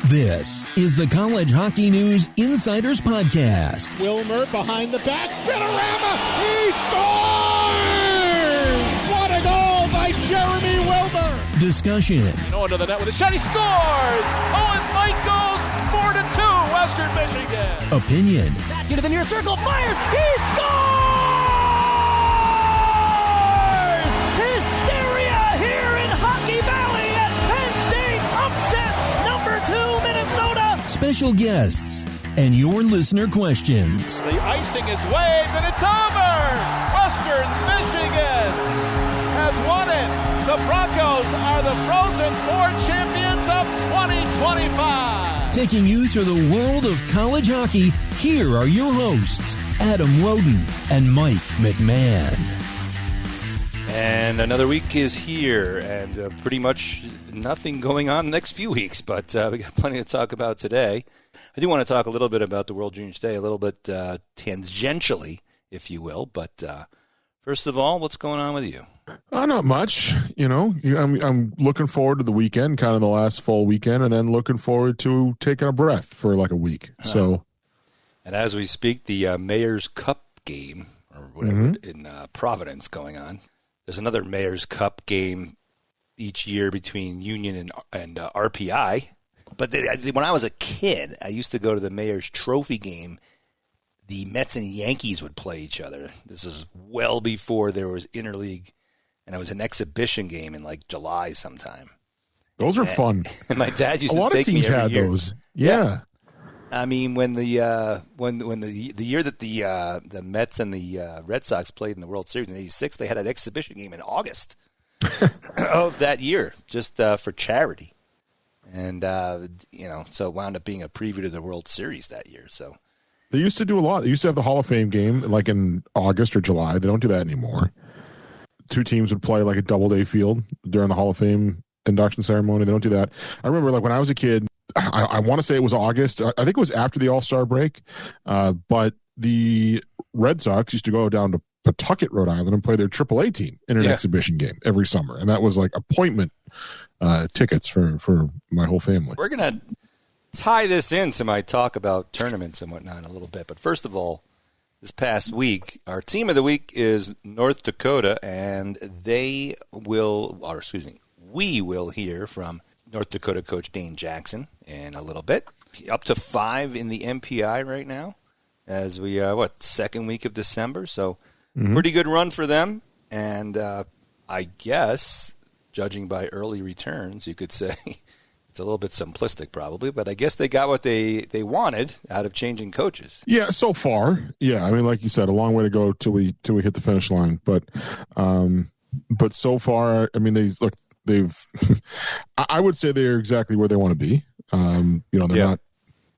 This is the College Hockey News Insiders Podcast. Wilmer behind the back, spinorama, he scores! What a goal by Jeremy Wilmer! Discussion. Into the net with a shot, he scores! Owen Mike goes 4-2, Western Michigan. Opinion. Back into the near circle, fires, he scores! Hysteria here in Hockey Valley as Penn State upsets number 2 Minnesota. Special guests and your listener questions. The icing is waved and it's over! Western Michigan has won it. The Broncos are the Frozen Four champions of 2025. Taking you through the world of college hockey, here are your hosts, Adam Roden and Mike McMahon. And another week is here, and pretty much nothing going on the next few weeks, but we got plenty to talk about today. I do want to talk a little bit about the World Juniors Day, a little bit tangentially, if you will, but first of all, what's going on with you? Not much. I'm looking forward to the weekend, kind of the last full weekend, and then looking forward to taking a breath for like a week. So, and as we speak, the Mayor's Cup game, or whatever, in Providence going on. There's another Mayor's Cup game each year between Union and RPI. But when I was a kid, I used to go to the Mayor's Trophy game. The Mets and Yankees would play each other. This is well before there was interleague, and it was an exhibition game in like July sometime. Those are fun. And my dad used to take me every year. A lot of teams had those. Yeah. I mean, when the year that the Mets and the Red Sox played in the World Series in '86, they had an exhibition game in August of that year, just for charity, and so it wound up being a preview to the World Series that year. So they used to do a lot. They used to have the Hall of Fame game like in August or July. They don't do that anymore. Two teams would play like a Doubleday field during the Hall of Fame induction ceremony. They don't do that. I remember like when I was a kid. I want to say it was August. I think it was after the All-Star break. But the Red Sox used to go down to Pawtucket, Rhode Island, and play their AAA team in an exhibition game every summer. And that was like appointment tickets for my whole family. We're going to tie this into my talk about tournaments and whatnot in a little bit. But first of all, this past week, our team of the week is North Dakota, and we will hear from North Dakota coach Dane Jackson in a little bit. Up to 5 in the MPI right now as we second week of December. So pretty good run for them. And I guess, judging by early returns, you could say it's a little bit simplistic probably, but I guess they got what they wanted out of changing coaches. Yeah, so far. Yeah, I mean, like you said, a long way to go till we hit the finish line. But so far, I mean, I would say they're exactly where they want to be. They're not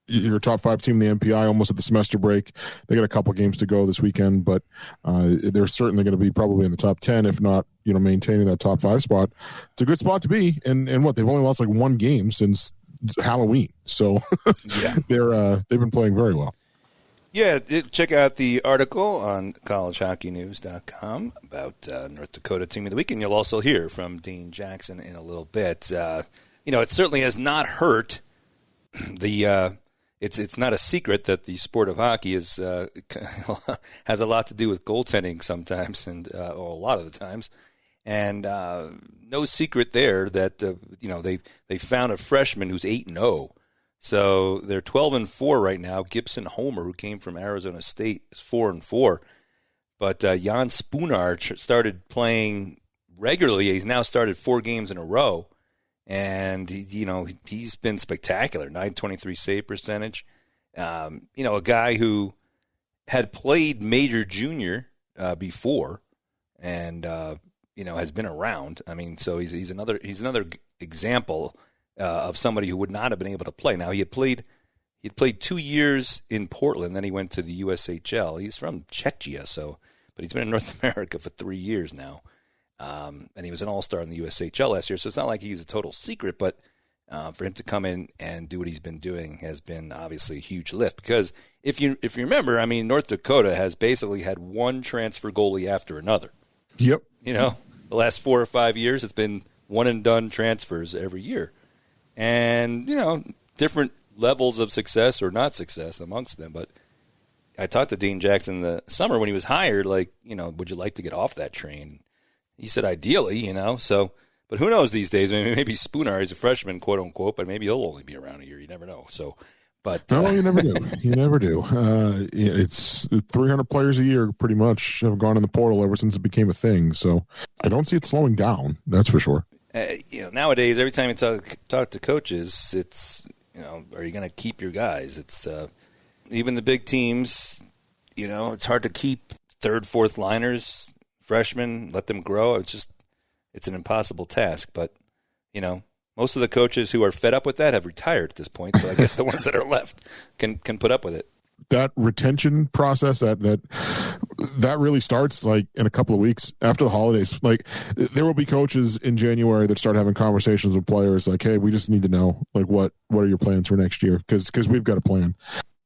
your top 5 team in the MPI almost at the semester break. They got a couple games to go this weekend, but they're certainly going to be probably in the top 10, if not, maintaining that top 5 spot. It's a good spot to be. And they've only lost like 1 game since Halloween. So they've been playing very well. Yeah, check out the article on collegehockeynews.com about North Dakota Team of the Week, and you'll also hear from Dane Jackson in a little bit. It certainly has not hurt the. It's not a secret that the sport of hockey is has a lot to do with goaltending sometimes, and or a lot of the times, and no secret there that they found a freshman who's 8-0. So they're 12-4 right now. Gibson Homer, who came from Arizona State, is 4-4. But Jan Spoonar started playing regularly. He's now started 4 games in a row, and he's been spectacular. .923 save percentage. A guy who had played major junior before, and has been around. I mean, so he's another example. Of somebody who would not have been able to play. Now, he had played 2 years in Portland, then he went to the USHL. He's from Czechia, but he's been in North America for 3 years now. And he was an all-star in the USHL last year, so it's not like he's a total secret, but for him to come in and do what he's been doing has been obviously a huge lift. Because if you remember, I mean, North Dakota has basically had one transfer goalie after another. Yep. The last 4 or 5 years, it's been one-and-done transfers every year. And, different levels of success or not success amongst them. But I talked to Dean Jackson in the summer when he was hired, like, would you like to get off that train? He said, ideally, so, but who knows these days? Maybe Spooner is a freshman, quote unquote, but maybe he'll only be around a year. You never know. So, but no, you never do. You never do. It's 300 players a year pretty much have gone in the portal ever since it became a thing. So I don't see it slowing down. That's for sure. Nowadays, every time you talk to coaches, it's, are you going to keep your guys? It's even the big teams, it's hard to keep third, fourth liners, freshmen, let them grow. It's an impossible task. But, most of the coaches who are fed up with that have retired at this point. So I guess the ones that are left can put up with it. That retention process that really starts like in a couple of weeks after the holidays. Like there will be coaches in January that start having conversations with players like, hey, we just need to know like what are your plans for next year? Because we've got a plan.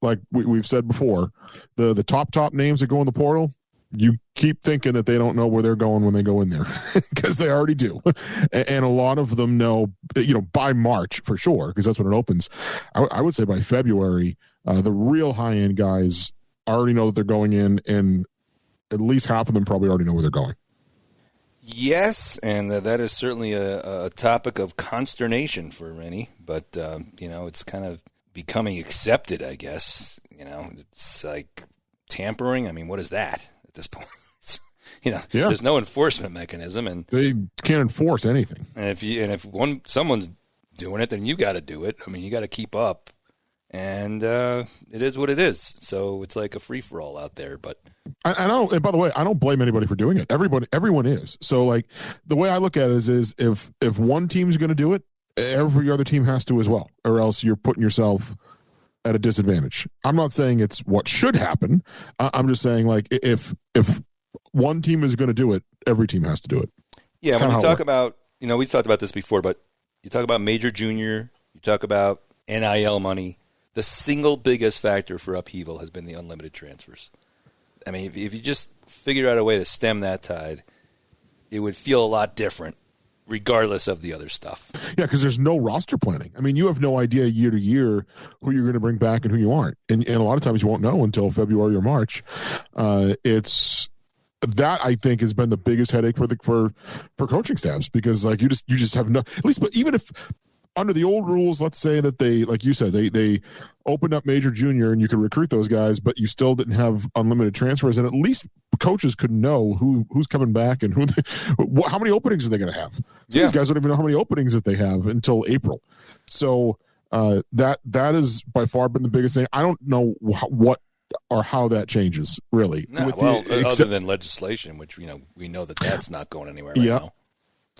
Like we've said before, the top names that go in the portal, you keep thinking that they don't know where they're going when they go in there because they already do. And a lot of them know, by March for sure, because that's when it opens. I would say by February, the real high-end guys already know that they're going in, and at least half of them probably already know where they're going. Yes, and that is certainly a topic of consternation for many, but, it's kind of becoming accepted, I guess. It's like tampering. I mean, what is that? At this point, There's no enforcement mechanism, and they can't enforce anything. And if someone's doing it, then you got to do it. I mean, you got to keep up, and it is what it is. So it's like a free for all out there. But and by the way, I don't blame anybody for doing it. Everyone is. So like the way I look at it is if one team's going to do it, every other team has to as well, or else you're putting yourself at a disadvantage. I'm not saying it's what should happen. I'm just saying like if one team is going to do it, every team has to do it. Yeah, when you talk about, we've talked about this before, but you talk about major junior, you talk about NIL money, the single biggest factor for upheaval has been the unlimited transfers. I mean, if you just figure out a way to stem that tide, it would feel a lot different regardless of the other stuff. Yeah, because there's no roster planning. I mean, you have no idea year to year who you're going to bring back and who you aren't. And a lot of times you won't know until February or March. It's that I think has been the biggest headache for coaching staffs because like you just have no, at least, but even if under the old rules, let's say that they, like you said, they opened up major junior and you could recruit those guys, but you still didn't have unlimited transfers, and at least coaches could know who's coming back and how many openings are they going to have. These guys don't even know how many openings that they have until April. So that has by far been the biggest thing. I don't know what or how that changes really. No, other than legislation, which we know that's not going anywhere right now.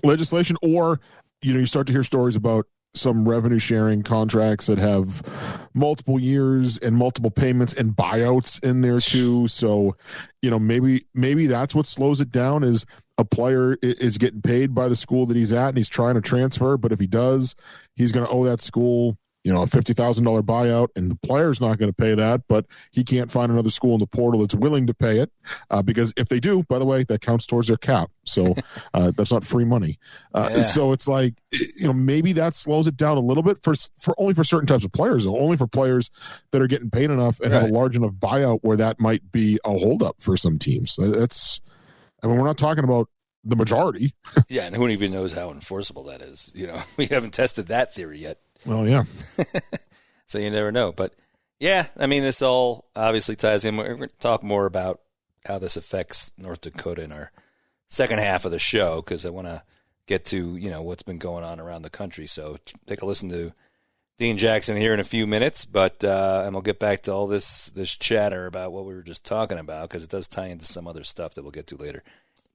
Legislation, or you start to hear stories about some revenue sharing contracts that have multiple years and multiple payments and buyouts in there too. So, maybe that's what slows it down is a player is getting paid by the school that he's at and he's trying to transfer. But if he does, he's going to owe that school, a $50,000 buyout, and the player's not going to pay that, but he can't find another school in the portal that's willing to pay it because if they do, by the way, that counts towards their cap. So that's not free money. So it's like, maybe that slows it down a little bit for only for certain types of players, only for players that are getting paid enough and have a large enough buyout where that might be a holdup for some teams. We're not talking about the majority. Yeah, and who even knows how enforceable that is? We haven't tested that theory yet. Well, yeah. So you never know. But, yeah, I mean, this all obviously ties in. We're going to talk more about how this affects North Dakota in our second half of the show because I want to get to, what's been going on around the country. So take a listen to Dean Jackson here in a few minutes. But and we'll get back to all this chatter about what we were just talking about because it does tie into some other stuff that we'll get to later.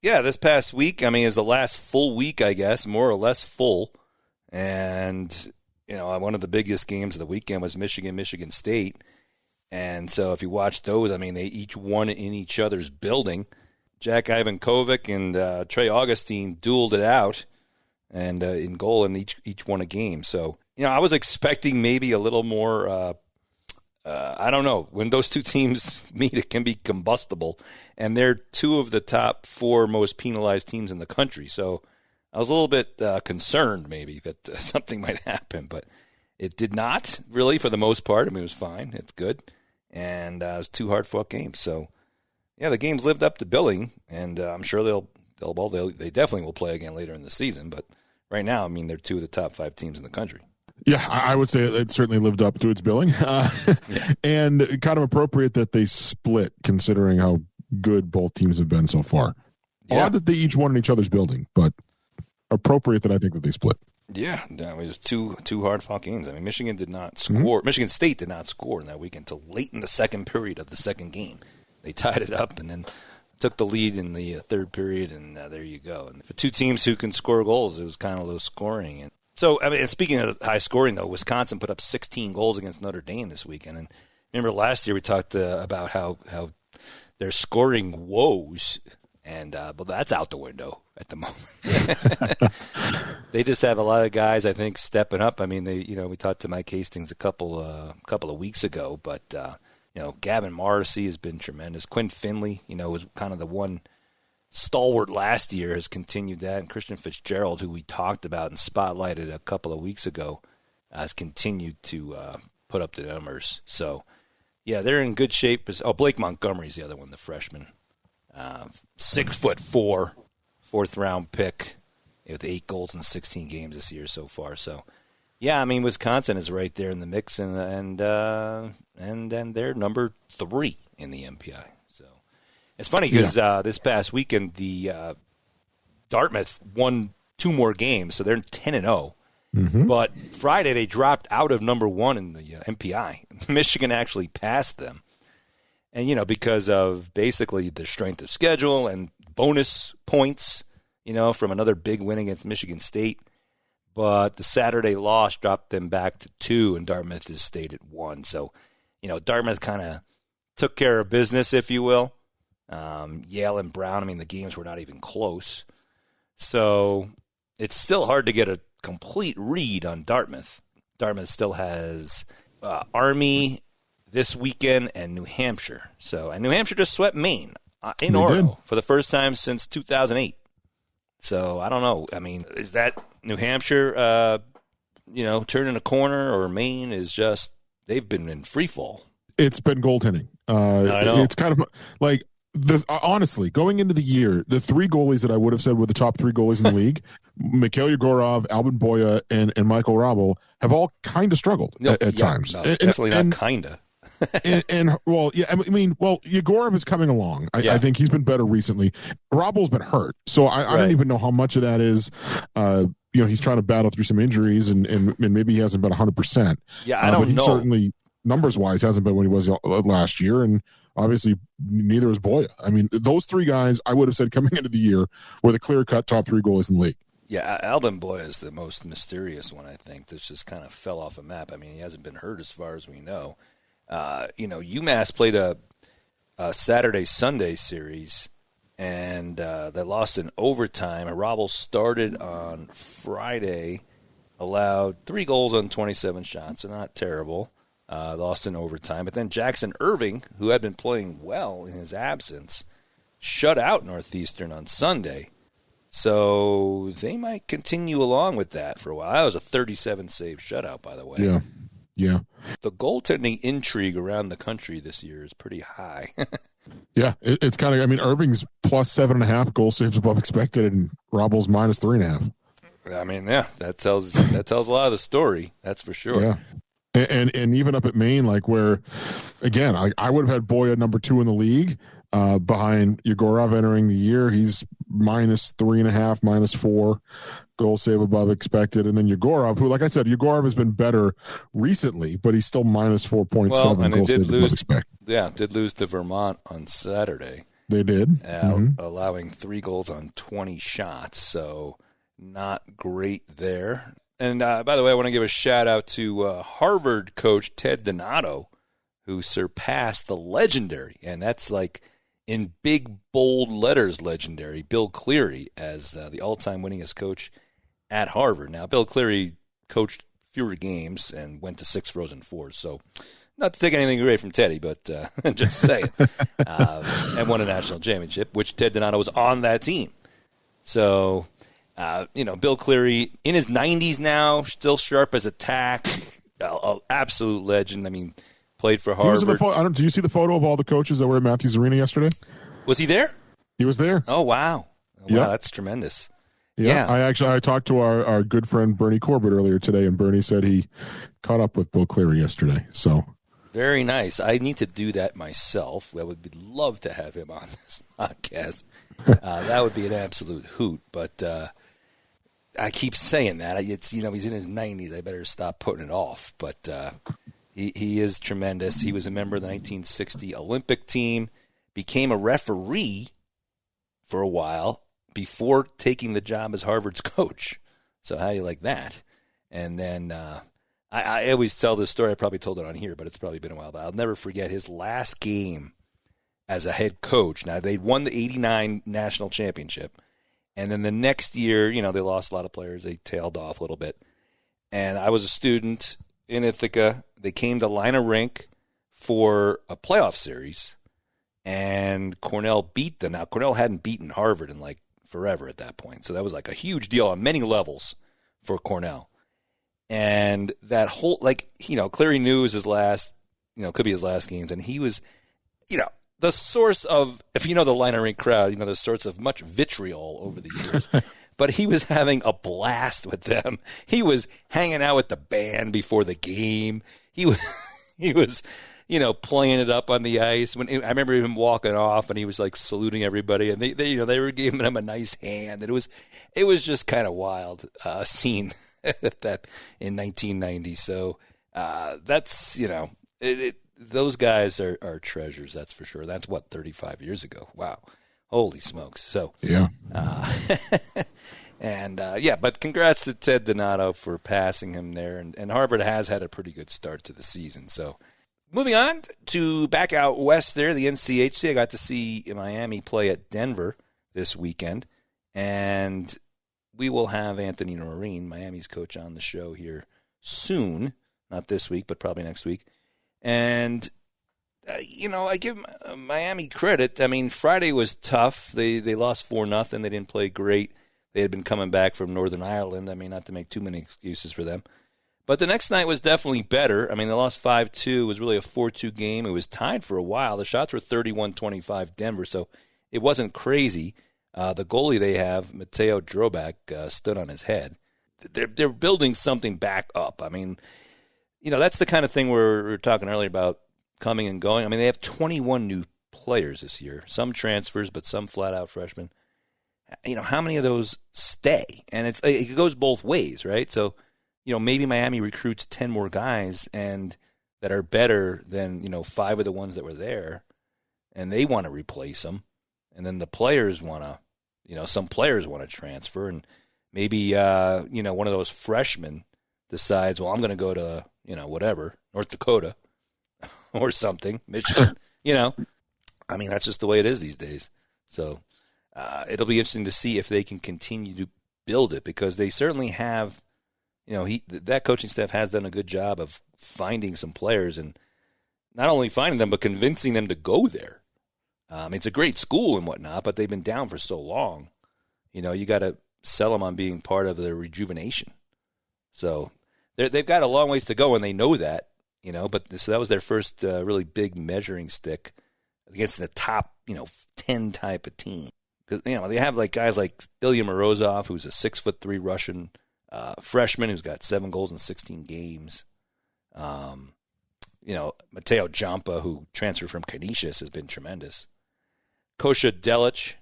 Yeah, this past week, is the last full week, I guess, more or less full. And one of the biggest games of the weekend was Michigan State. And so if you watch those, they each won in each other's building. Jack Ivankovic and Trey Augustine dueled it out and in goal, and each won a game. So, I was expecting maybe a little more, I don't know. When those two teams meet, it can be combustible. And they're two of the top 4 most penalized teams in the country. So I was a little bit concerned maybe that something might happen, but it did not really for the most part. I mean, it was fine. It's good. And it was 2 hard-fought games. So, yeah, the games lived up to billing, and I'm sure they definitely will play again later in the season. But right now, I mean, they're 2 of the top 5 teams in the country. Yeah, I would say it certainly lived up to its billing. And kind of appropriate that they split, considering how good both teams have been so far. Yeah. Odd that they each won in each other's building, but appropriate that I think that they split. Yeah, it was two hard-fought games. I mean, Michigan did not score. Michigan State did not score in that week until late in the second period of the second game. They tied it up and then took the lead in the third period, and there you go. And for 2 teams who can score goals, it was kind of low scoring. And so, I mean, and speaking of high scoring, though, Wisconsin put up 16 goals against Notre Dame this weekend. And remember last year we talked about how their scoring woes, and well, that's out the window at the moment. They just have a lot of guys, I think, stepping up. I mean, we talked to Mike Hastings a couple of weeks ago, but Gavin Morrissey has been tremendous. Quinn Finley, was kind of the one stalwart last year, has continued that. And Christian Fitzgerald, who we talked about and spotlighted a couple of weeks ago, has continued to put up the numbers. So, yeah, they're in good shape. Blake Montgomery's the other one, the freshman. 6'4", 4th-round pick with 8 goals in 16 games this year so far. So, yeah, I mean, Wisconsin is right there in the mix, and they're number 3 in the MPI. So it's funny because this past weekend the Dartmouth won 2 more games, so they're 10-0. Mm-hmm. But Friday they dropped out of number 1 in the MPI. Michigan actually passed them. And, because of basically the strength of schedule and bonus points, from another big win against Michigan State. But the Saturday loss dropped them back to 2, and Dartmouth has stayed at 1. So, Dartmouth kind of took care of business, if you will. Yale and Brown, I mean, the games were not even close. So it's still hard to get a complete read on Dartmouth. Dartmouth still has Army this weekend and New Hampshire. And New Hampshire just swept Maine in Oro for the first time since 2008. So I don't know. I mean, is that New Hampshire, turning a corner, or Maine is just, they've been in free fall? It's been goaltending. I know. It's kind of like, honestly, going into the year, the 3 goalies that I would have said were the top 3 goalies in the league, Mikhail Yegorov, Albin Boya, and Michael Rabel, have all kind of struggled at times. No, definitely not kind of. Yegorov is coming along. I think he's been better recently. Rabel's been hurt, so I don't even know how much of that is. He's trying to battle through some injuries, and maybe he hasn't been 100%. Yeah, I don't but he know. Certainly, numbers wise, hasn't been what he was last year, and obviously neither is Boya. I mean, those 3 guys I would have said coming into the year were the clear-cut top 3 goalies in the league. Yeah, Albin Boya is the most mysterious one, I think. That just kind of fell off a map. I mean, he hasn't been hurt as far as we know. UMass played a Saturday-Sunday series, and they lost in overtime. And Rabel started on Friday, allowed 3 goals on 27 shots, so not terrible. Lost in overtime. But then Jackson Irving, who had been playing well in his absence, shut out Northeastern on Sunday. So they might continue along with that for a while. That was a 37-save shutout, by the way. Yeah. The goaltending intrigue around the country this year is pretty high. Yeah, it's kind of, I mean, Irving's plus 7.5 goal saves above expected, and Rabel's minus 3.5. I mean, yeah, that tells a lot of the story. That's for sure. Yeah. And even up at Maine, like where, again, I would have had Boya number 2 in the league behind Yegorov entering the year. He's minus 3.5, minus 4 goal save above expected. And then Yegorov, who, like I said, Yegorov has been better recently, but he's still minus 4.7 goal save above expected. Yeah, did lose to Vermont on Saturday. They did. Allowing 3 goals on 20 shots, so not great there. And by the way, I want to give a shout-out to Harvard coach Ted Donato, who surpassed the legendary, and that's like in big, bold letters legendary, Bill Cleary as the all-time winningest coach at Harvard. Now, Bill Cleary coached fewer games and went to 6 Frozen Fours, so not to take anything away from Teddy, but just saying. And won a national championship, which Ted Donato was on that team. So... Bill Cleary in his 90s now, still sharp as a tack, absolute legend. I mean, played for Harvard. Did you see the photo of all the coaches that were at Matthews Arena yesterday? Was he there? He was there. Oh, wow. Wow, that's tremendous. Yeah. I talked to our good friend Bernie Corbett earlier today, and Bernie said he caught up with Bill Cleary yesterday. So very nice. I need to do that myself. I would love to have him on this podcast. That would be an absolute hoot. But I keep saying that. It's he's in his 90s. I better stop putting it off. But he is tremendous. He was a member of the 1960 Olympic team, became a referee for a while before taking the job as Harvard's coach. So how do you like that? And then I always tell this story. I probably told it on here, but it's probably been a while. But I'll never forget his last game as a head coach. Now, they won the 89 national championship. And then the next year, they lost a lot of players. They tailed off a little bit. And I was a student in Ithaca. They came to Lina Rink for a playoff series. And Cornell beat them. Now, Cornell hadn't beaten Harvard in forever at that point. So that was a huge deal on many levels for Cornell. And that whole, Cleary knew it was his last, could be his last games. And he was, the source of, if you know the Lina Rink crowd, the source of much vitriol over the years. But he was having a blast with them. He was hanging out with the band before the game. He was playing it up on the ice. When I remember him walking off, and he was saluting everybody, and they were giving him a nice hand, and it was just kind of wild scene that in 1990. So that's those guys are treasures, that's for sure. That's 35 years ago. Wow, holy smokes! So yeah, but congrats to Ted Donato for passing him there, and Harvard has had a pretty good start to the season. So. Moving on to back out west there, the NCHC. I got to see Miami play at Denver this weekend, and we will have Anthony Noreen, Miami's coach, on the show here soon. Not this week, but probably next week. And, I give Miami credit. I mean, Friday was tough. They lost 4-0. They didn't play great. They had been coming back from Northern Ireland. I mean, not to make too many excuses for them. But the next night was definitely better. I mean, they lost 5-2. It was really a 4-2 game. It was tied for a while. The shots were 31-25 Denver, so it wasn't crazy. The goalie they have, Mateo Drobak, stood on his head. They're building something back up. I mean, that's the kind of thing we were talking earlier about coming and going. I mean, they have 21 new players this year. Some transfers, but some flat-out freshmen. How many of those stay? And it goes both ways, right? So, maybe Miami recruits 10 more guys and that are better than, 5 of the ones that were there, and they want to replace them. And then the players want to, some players want to transfer, and maybe, one of those freshmen decides, well, I'm going to go to, whatever, North Dakota or something, Michigan, I mean, that's just the way it is these days. So it'll be interesting to see if they can continue to build it, because they certainly have, that coaching staff has done a good job of finding some players, and not only finding them, but convincing them to go there. It's a great school and whatnot, but they've been down for so long. You got to sell them on being part of their rejuvenation. So they've got a long ways to go, and they know that. But so that was their first really big measuring stick against the top, 10 type of team. Because they have guys like Ilya Morozov, who's a 6'3" Russian freshman who's got 7 goals in 16 games. Mateo Jampa, who transferred from Canisius, has been tremendous. Kosha Delic,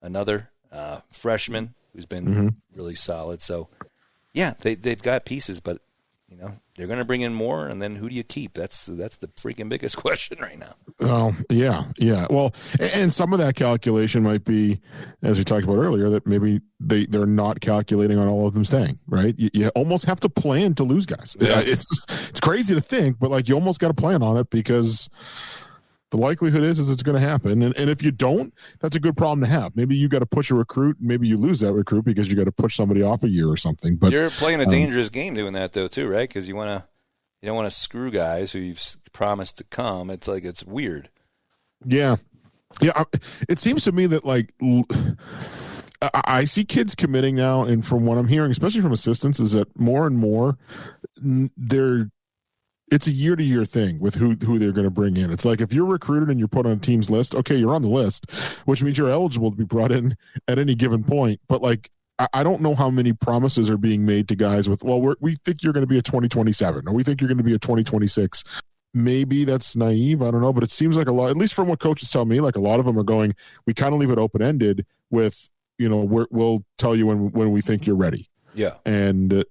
another freshman who's been really solid. So, yeah, they've got pieces, but they're going to bring in more, and then who do you keep? That's the freaking biggest question right now. Oh, yeah. Well, and some of that calculation might be, as we talked about earlier, that maybe they're not calculating on all of them staying, right? You almost have to plan to lose guys. Yeah. It's crazy to think, but you almost got to plan on it, because the likelihood is it's going to happen. And if you don't, that's a good problem to have. Maybe you got to push a recruit. Maybe you lose that recruit because you got to push somebody off a year or something. But you're playing a dangerous game doing that, though, too, right? Because you don't want to screw guys who you've promised to come. It's it's weird. Yeah. It seems to me that I see kids committing now, and from what I'm hearing, especially from assistants, is that more and more they're it's a year-to-year thing with who they're going to bring in. It's like if you're recruited and you're put on a team's list, okay, you're on the list, which means you're eligible to be brought in at any given point. But like, I don't know how many promises are being made to guys with, well, we think you're going to be a 2027 or we think you're going to be a 2026. Maybe that's naive. I don't know. But it seems like a lot, at least from what coaches tell me, like a lot of them are going, we kind of leave it open-ended with, we'll tell you when we think you're ready. Yeah. And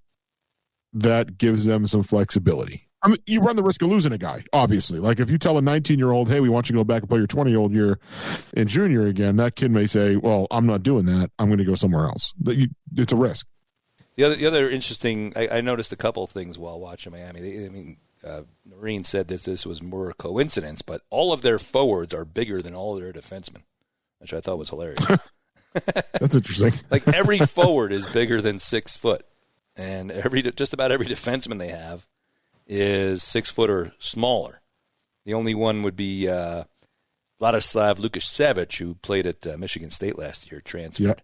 that gives them some flexibility. I mean, you run the risk of losing a guy, obviously. Like if you tell a 19-year-old, hey, we want you to go back and play your 20-year-old year in junior again, that kid may say, well, I'm not doing that. I'm going to go somewhere else. It's a risk. The other interesting, I noticed a couple of things while watching Miami. Noreen said that this was more a coincidence, but all of their forwards are bigger than all of their defensemen, which I thought was hilarious. That's interesting. Like every forward is bigger than 6 foot, and just about every defenseman they have is 6 foot or smaller. The only one would be Vladislav Lukashevich, who played at Michigan State last year, transferred. Yep.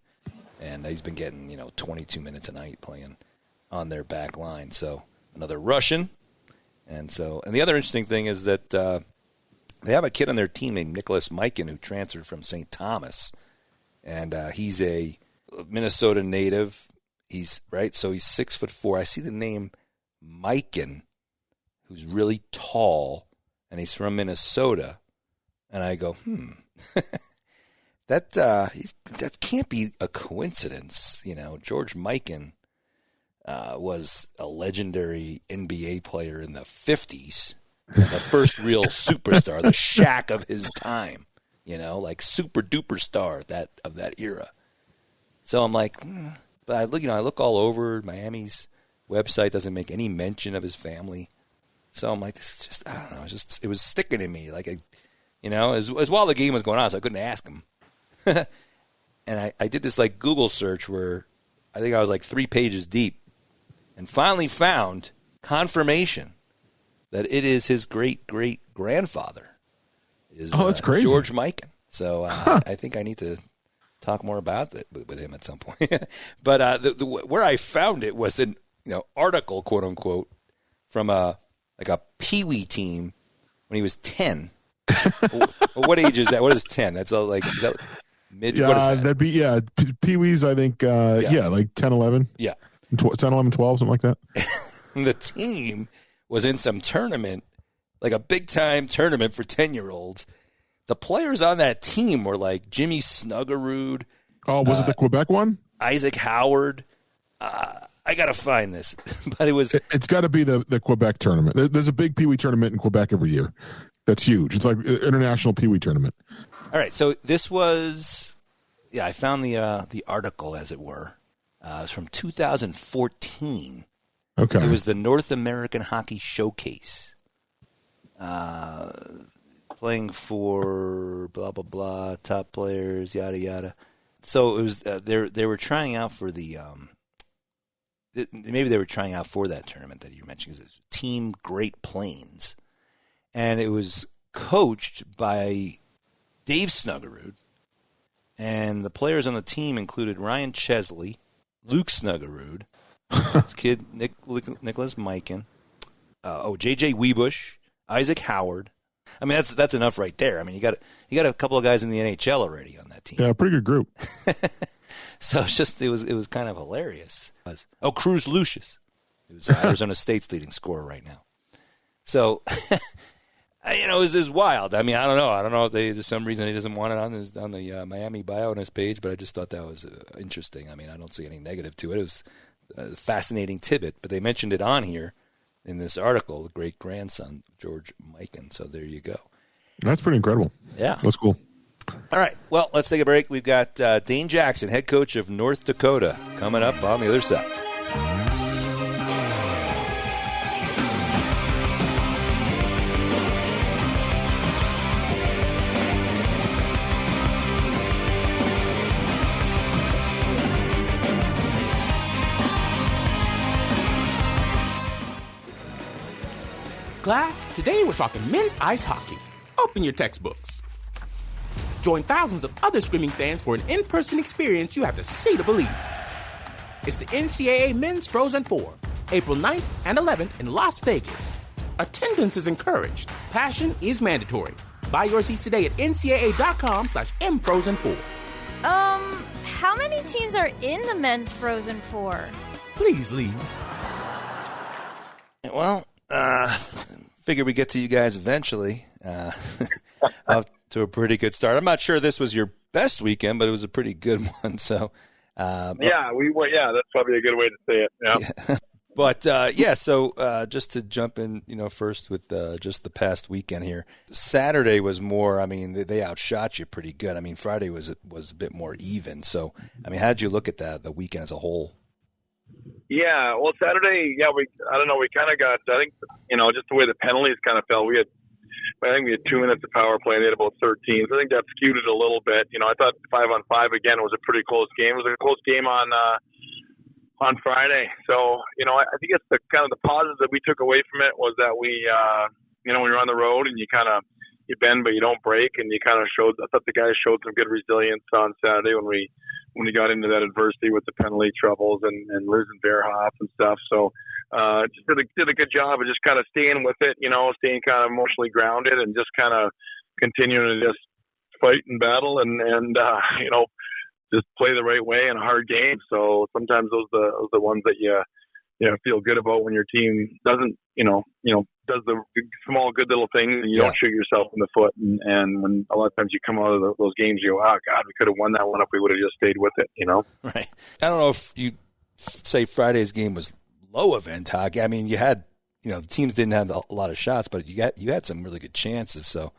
And he's been getting 22 minutes a night playing on their back line. So another Russian. And the other interesting thing is that they have a kid on their team named Nicholas Mikan who transferred from St. Thomas. And he's a Minnesota native. He's 6'4". I see the name Mikan, who's really tall, and he's from Minnesota. And I go, that can't be a coincidence. George Mikan was a legendary NBA player in the 50s, the first real superstar, the Shaq of his time, like super duper star of that era. So I'm like, but I look all over. Miami's website doesn't make any mention of his family. So I'm like, this is just, I don't know, it was sticking in me. Like, as while the game was going on, so I couldn't ask him. And I did this like Google search where I think I was like 3 pages deep and finally found confirmation that it is his great-great-grandfather. That's crazy. George Mikan. So I think I need to talk more about that with him at some point. But where I found it was an article, quote unquote, from a Pee-wee team when he was 10. What age is that? What is 10? That's all like, is that mid? Yeah, what is that? That'd be, Pee-wees, I think, like 10, 11. Yeah. 10, 11, 12, something like that. The team was in some tournament, like a big-time tournament for 10-year-olds. The players on that team were like Jimmy Snuggerud. Oh, was it the Quebec one? Isaac Howard. I got to find this. But it was. It's got to be the Quebec tournament. There's a big Pee-wee tournament in Quebec every year. That's huge. It's like an international Pee-wee tournament. All right. So this was, I found the article, as it were. It was from 2014. Okay. It was the North American Hockey Showcase. Playing for blah, blah, blah, top players, yada, yada. So it was they were trying out for the maybe they were trying out for that tournament that you mentioned. It was Team Great Plains. And it was coached by Dave Snuggerud. And the players on the team included Ryan Chesley, Luke Snuggerud, his kid Nicholas Mikan, J.J. Webush, Isaac Howard. I mean, that's enough right there. I mean, you got a couple of guys in the NHL already on that team. Yeah, pretty good group. So it was kind of hilarious. Cruz Lucius, it was Arizona State's leading scorer right now. So, it was just wild. I mean, I don't know if there's some reason he doesn't want it on the Miami bio on his page, but I just thought that was interesting. I mean, I don't see any negative to it. It was a fascinating tidbit, but they mentioned it on here in this article, the great-grandson, George Mikan. So there you go. That's pretty incredible. Yeah. That's cool. All right. Well, let's take a break. We've got Dane Jackson, head coach of North Dakota, coming up on the other side. Class, today we're talking men's ice hockey. Open your textbooks. Join thousands of other screaming fans for an in-person experience you have to see to believe. It's the NCAA Men's Frozen Four, April 9th and 11th in Las Vegas. Attendance is encouraged. Passion is mandatory. Buy your seats today at ncaa.com/mfrozen4. How many teams are in the men's Frozen Four? Please leave. Well, figure we get to you guys eventually. Up to a pretty good start. I'm not sure this was your best weekend, but it was a pretty good one. So, that's probably a good way to say it. Yeah. But, so just to jump in, first with just the past weekend here. Saturday was more, they outshot you pretty good. Friday was a bit more even. So, how did you look at the weekend as a whole? Yeah, well, Saturday, we kind of got, I think, just the way the penalties kind of fell. I think we had 2 minutes of power play, and they had about 13. So I think that skewed it a little bit. I thought 5-on-5 again was a pretty close game. It was a close game on Friday. So, I think it's the kind of the positives that we took away from it was that we, when you're on the road and you bend but you don't break, and I thought the guys showed some good resilience on Saturday when we got into that adversity with the penalty troubles and losing Verhoff and stuff. So, just did a good job of just kind of staying with it, staying kind of emotionally grounded and just kind of continuing to just fight and battle and just play the right way in a hard game. So sometimes those are the ones that you feel good about when your team doesn't, does the small good little things and you don't shoot yourself in the foot. And when a lot of times you come out of those games, you go, oh God, we could have won that one if we would have just stayed with it, Right. I don't know if you say Friday's game was low event hockey. You had, the teams didn't have a lot of shots, but you had some really good chances. So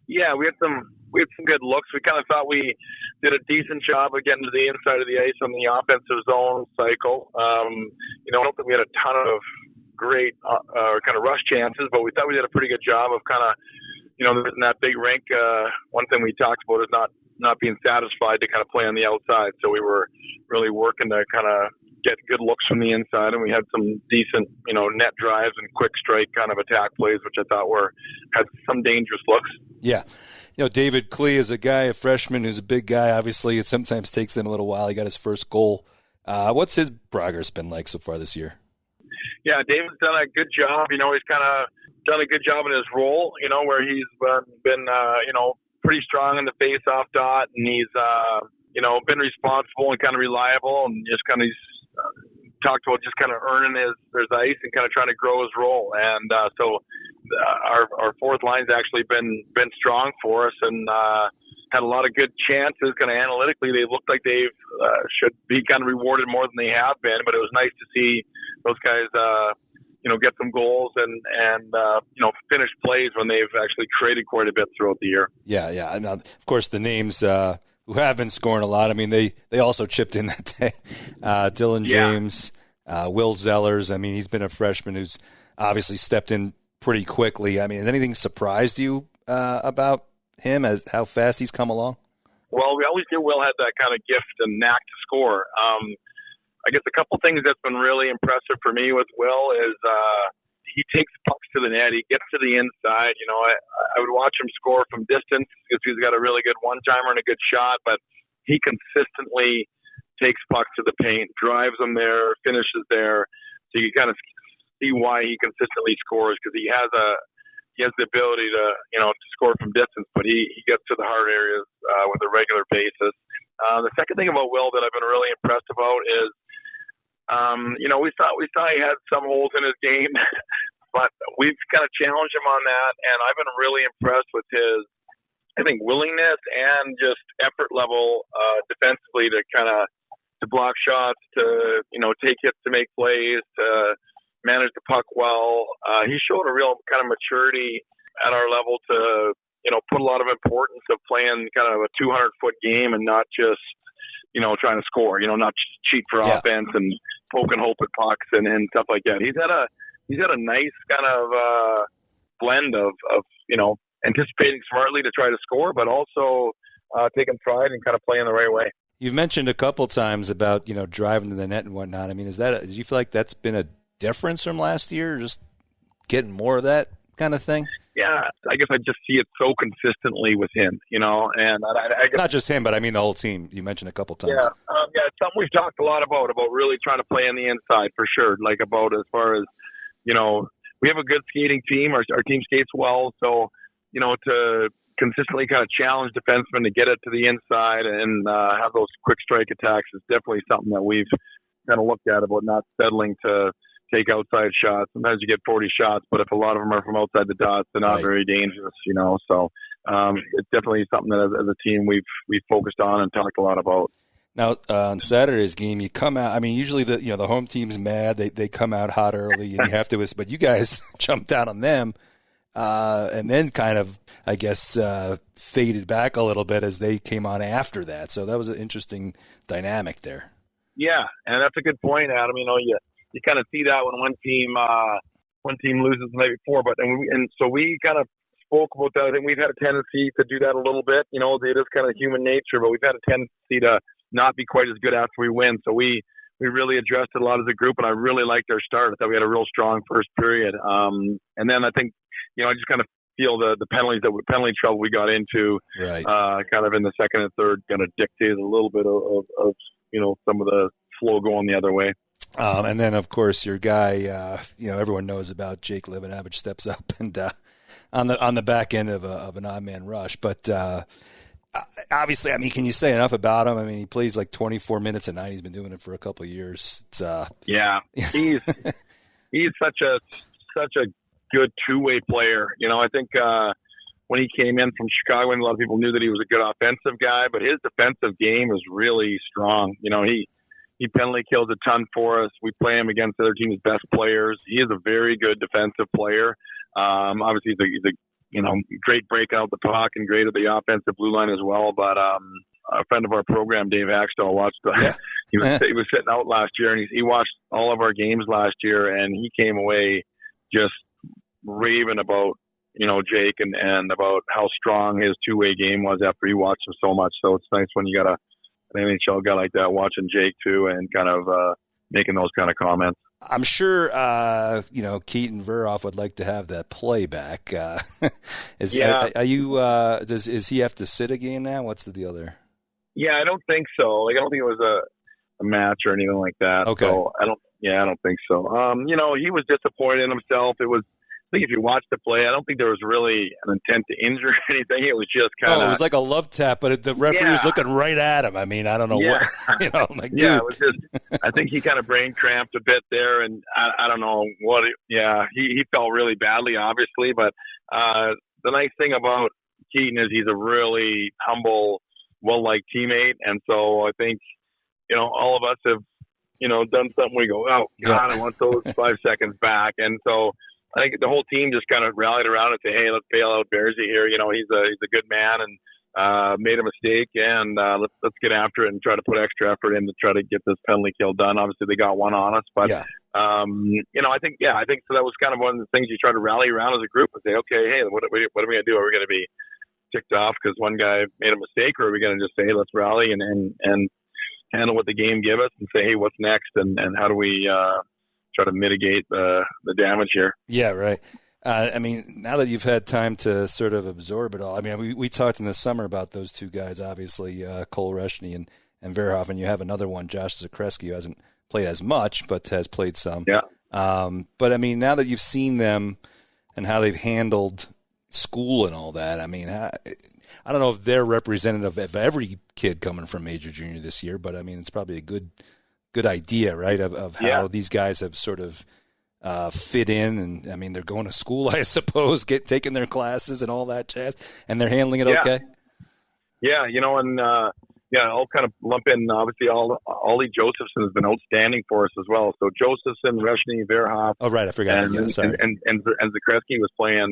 yeah, we had some good looks. We kind of thought we did a decent job of getting to the inside of the ice on the offensive zone cycle. I don't think we had a ton of great kind of rush chances, but we thought we did a pretty good job of kind of, in that big rink. One thing we talked about is not being satisfied to kind of play on the outside. So we were really working to kind of get good looks from the inside, and we had some decent, net drives and quick strike kind of attack plays, which I thought had some dangerous looks. Yeah. David Klee is a freshman who's a big guy. Obviously, it sometimes takes him a little while. He got his first goal. What's his progress been like so far this year? Yeah, David's done a good job. He's kind of done a good job in his role, where he's been, pretty strong in the face-off dot, and he's, been responsible and kind of reliable, and just kind of talked about just kind of earning his ice and kind of trying to grow his role. And so our fourth line's actually been strong for us and had a lot of good chances. Kind of analytically, they look like they should be kind of rewarded more than they have been. But it was nice to see those guys, get some goals and finish plays when they've actually created quite a bit throughout the year. Yeah. And of course, the names who have been scoring a lot. They also chipped in that day. Dylan James, Will Zellers. He's been a freshman who's obviously stepped in pretty quickly. Has anything surprised you about him as how fast he's come along? Well, we always knew Will had that kind of gift and knack to score. I guess a couple things that's been really impressive for me with Will is he takes pucks to the net. He gets to the inside. I would watch him score from distance because he's got a really good one-timer and a good shot, but he consistently takes pucks to the paint, drives them there, finishes there. So you kind of see why he consistently scores because he has the ability to score from distance, but he gets to the hard areas with a regular basis. The second thing about Will that I've been really impressed about is, we saw he had some holes in his game, but we've kind of challenged him on that, and I've been really impressed with his, I think, willingness and just effort level defensively to block shots, to take hits, to make plays, to manage the puck well. He showed a real kind of maturity at our level to put a lot of importance of playing kind of a 200-foot game and not just trying to score, not cheat for offense and poke and hope at pucks and stuff like that. He's had a nice kind of blend of anticipating smartly to try to score, but also taking pride and kind of playing the right way. You've mentioned a couple times about driving to the net and whatnot. Do you feel like that's been a difference from last year, just getting more of that kind of thing? Yeah, I guess I just see it so consistently with him, and I guess, not just him, but the whole team. You mentioned a couple times. Yeah, it's something we've talked a lot about really trying to play on the inside for sure. Like about as far as we have a good skating team. Our team skates well, so to consistently kind of challenge defensemen to get it to the inside and have those quick strike attacks is definitely something that we've kind of looked at about not settling to take outside shots. Sometimes you get 40 shots, but if a lot of them are from outside the dots, they're not very dangerous, So it's definitely something that as a team we've focused on and talked a lot about. Now, on Saturday's game, you come out. I mean, usually the home team's mad. They come out hot early, and you have to. But you guys jumped out on them, and then kind of, I guess, faded back a little bit as they came on after that. So that was an interesting dynamic there. Yeah, and that's a good point, Adam. You kind of see that when one team loses the night before, so we kind of spoke about that. I think we've had a tendency to do that a little bit. It is kind of human nature, but we've had a tendency to not be quite as good after we win. So we really adjusted a lot as a group, and I really liked our start. I thought we had a real strong first period. And then I think, I just kind of feel the penalty trouble we got into, kind of in the second and third, kind of dictated a little bit of some of the flow going the other way. And then, of course, your guy, everyone knows about Jake Libanavich steps up and on the back end of an odd man rush. But obviously, I mean, can you say enough about him? I mean, he plays like 24 minutes a night. He's been doing it for a couple of years. It's, he's such a good two-way player. I think when he came in from Chicago, and a lot of people knew that he was a good offensive guy, but his defensive game is really strong. He penalty kills a ton for us. We play him against other teams' best players. He is a very good defensive player. Obviously, he's a great breakout the puck and great at the offensive blue line as well. But a friend of our program, Dave Hackstall, watched. He was sitting out last year, and he watched all of our games last year, and he came away just raving about Jake and about how strong his two-way game was after he watched him so much. So it's nice when you got an NHL guy like that watching Jake too, and kind of making those kind of comments. I'm sure Keaton Verhoff would like to have that playback. Is he have to sit a game now? What's the deal there? Yeah, I don't think so. I don't think it was a match or anything like that. Okay. So I don't think so. He was disappointed in himself. I think if you watch the play, I don't think there was really an intent to injure anything. It was just kind of. It was like a love tap, but the referee was looking right at him. I mean, I don't know what. Dude. It was just. I think he kind of brain cramped a bit there, and I don't know what. He felt really badly, obviously. But the nice thing about Keaton is he's a really humble, well-liked teammate, and so I think all of us have done something. We go, oh God, I want those 5 seconds back, and so. I think the whole team just kind of rallied around and said, hey, let's bail out Bearsy here. He's a good man and made a mistake, and let's get after it and try to put extra effort in to try to get this penalty kill done. Obviously, they got one on us, but I think so. That was kind of one of the things you try to rally around as a group and say, okay, hey, what are we going to do? Are we going to be ticked off because one guy made a mistake, or are we going to just say, hey, let's rally and handle what the game give us and say, hey, what's next, and how do we try to mitigate the damage here? Yeah, right. I mean, now that you've had time to sort of absorb it all, I mean, we talked in the summer about those two guys, obviously, Cole Reshny and Verhoff, and you have another one, Josh Zakreski, who hasn't played as much but has played some. Yeah. But, I mean, now that you've seen them and how they've handled school and all that, I mean, I don't know if they're representative of every kid coming from major junior this year, but, I mean, it's probably a good idea, right, of how these guys have sort of fit in. And, I mean, they're going to school, I suppose, taking their classes and all that jazz, and they're handling it okay? Yeah, I'll kind of lump in, obviously, Ollie Josephson has been outstanding for us as well. So Josephson, Reshny, Verhoff. Oh, right, I forgot. And Zakreski was playing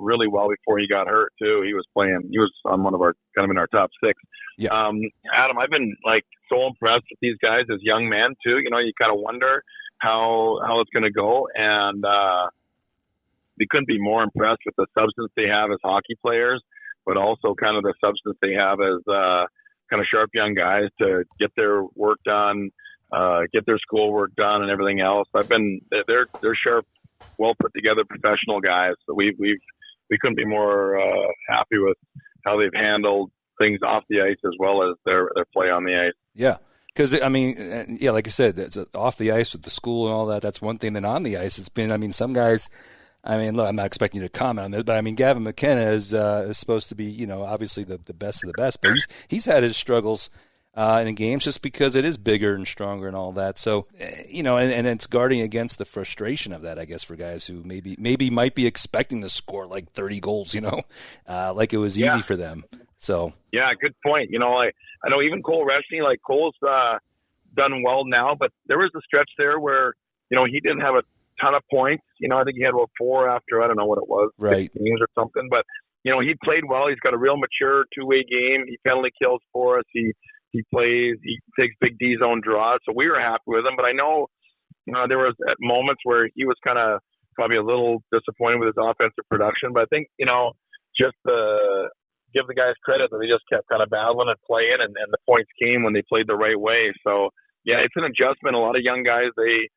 really well before he got hurt, too. He was on one of our, kind of in our top six. Yeah. Adam, I've been, so impressed with these guys as young men, too. You kind of wonder how it's going to go. And we couldn't be more impressed with the substance they have as hockey players, but also kind of the substance they have as kind of sharp young guys to get their work done, get their school work done and everything else. They're sharp, well put together professional guys. So we couldn't be more happy with how they've handled things off the ice as well as their play on the ice. Yeah. Because, I mean, like I said, it's off the ice with the school and all that. That's one thing. Then on the ice, it's been, I mean, some guys I mean, look, I'm not expecting you to comment on this, but I mean, Gavin McKenna is supposed to be, obviously the best of the best, but he's had his struggles in games just because it is bigger and stronger and all that. So, and it's guarding against the frustration of that, I guess, for guys who maybe might be expecting to score like 30 goals, like it was easy for them. So yeah, good point. I know even Cole Reshney, like Cole's done well now, but there was a stretch there where he didn't have a ton of points. I think he had about 4 after, I don't know what it was, right, 6 games or something. But he played well. He's got a real mature two-way game. He penalty kills for us. He plays. He takes big D zone draws. So we were happy with him. But I know there was at moments where he was kind of probably a little disappointed with his offensive production. But I think just give the guys credit that they just kept kind of battling and playing, and the points came when they played the right way. So yeah, it's an adjustment. A lot of young guys, they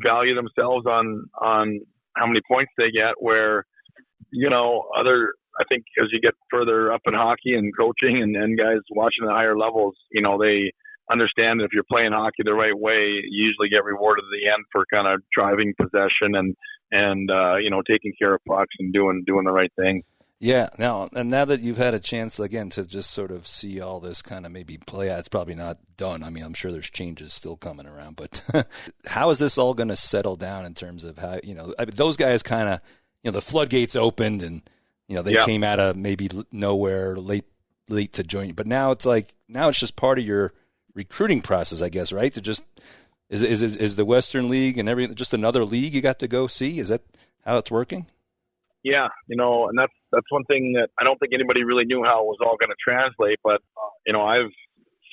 value themselves on how many points they get, where I think as you get further up in hockey and coaching and guys watching the higher levels, they understand that if you're playing hockey the right way, you usually get rewarded at the end for kind of driving possession and taking care of pucks and doing the right thing. Yeah. Now that you've had a chance again to just sort of see all this kind of maybe play out, it's probably not done. I mean, I'm sure there's changes still coming around, but how is this all going to settle down in terms of how, those guys kind of, the floodgates opened and, they came out of maybe nowhere late to join you, but now it's just part of your recruiting process, I guess, right? To just, is the Western League and everything just another league you got to go see? Is that how it's working? Yeah, and that's one thing that I don't think anybody really knew how it was all going to translate. But, I've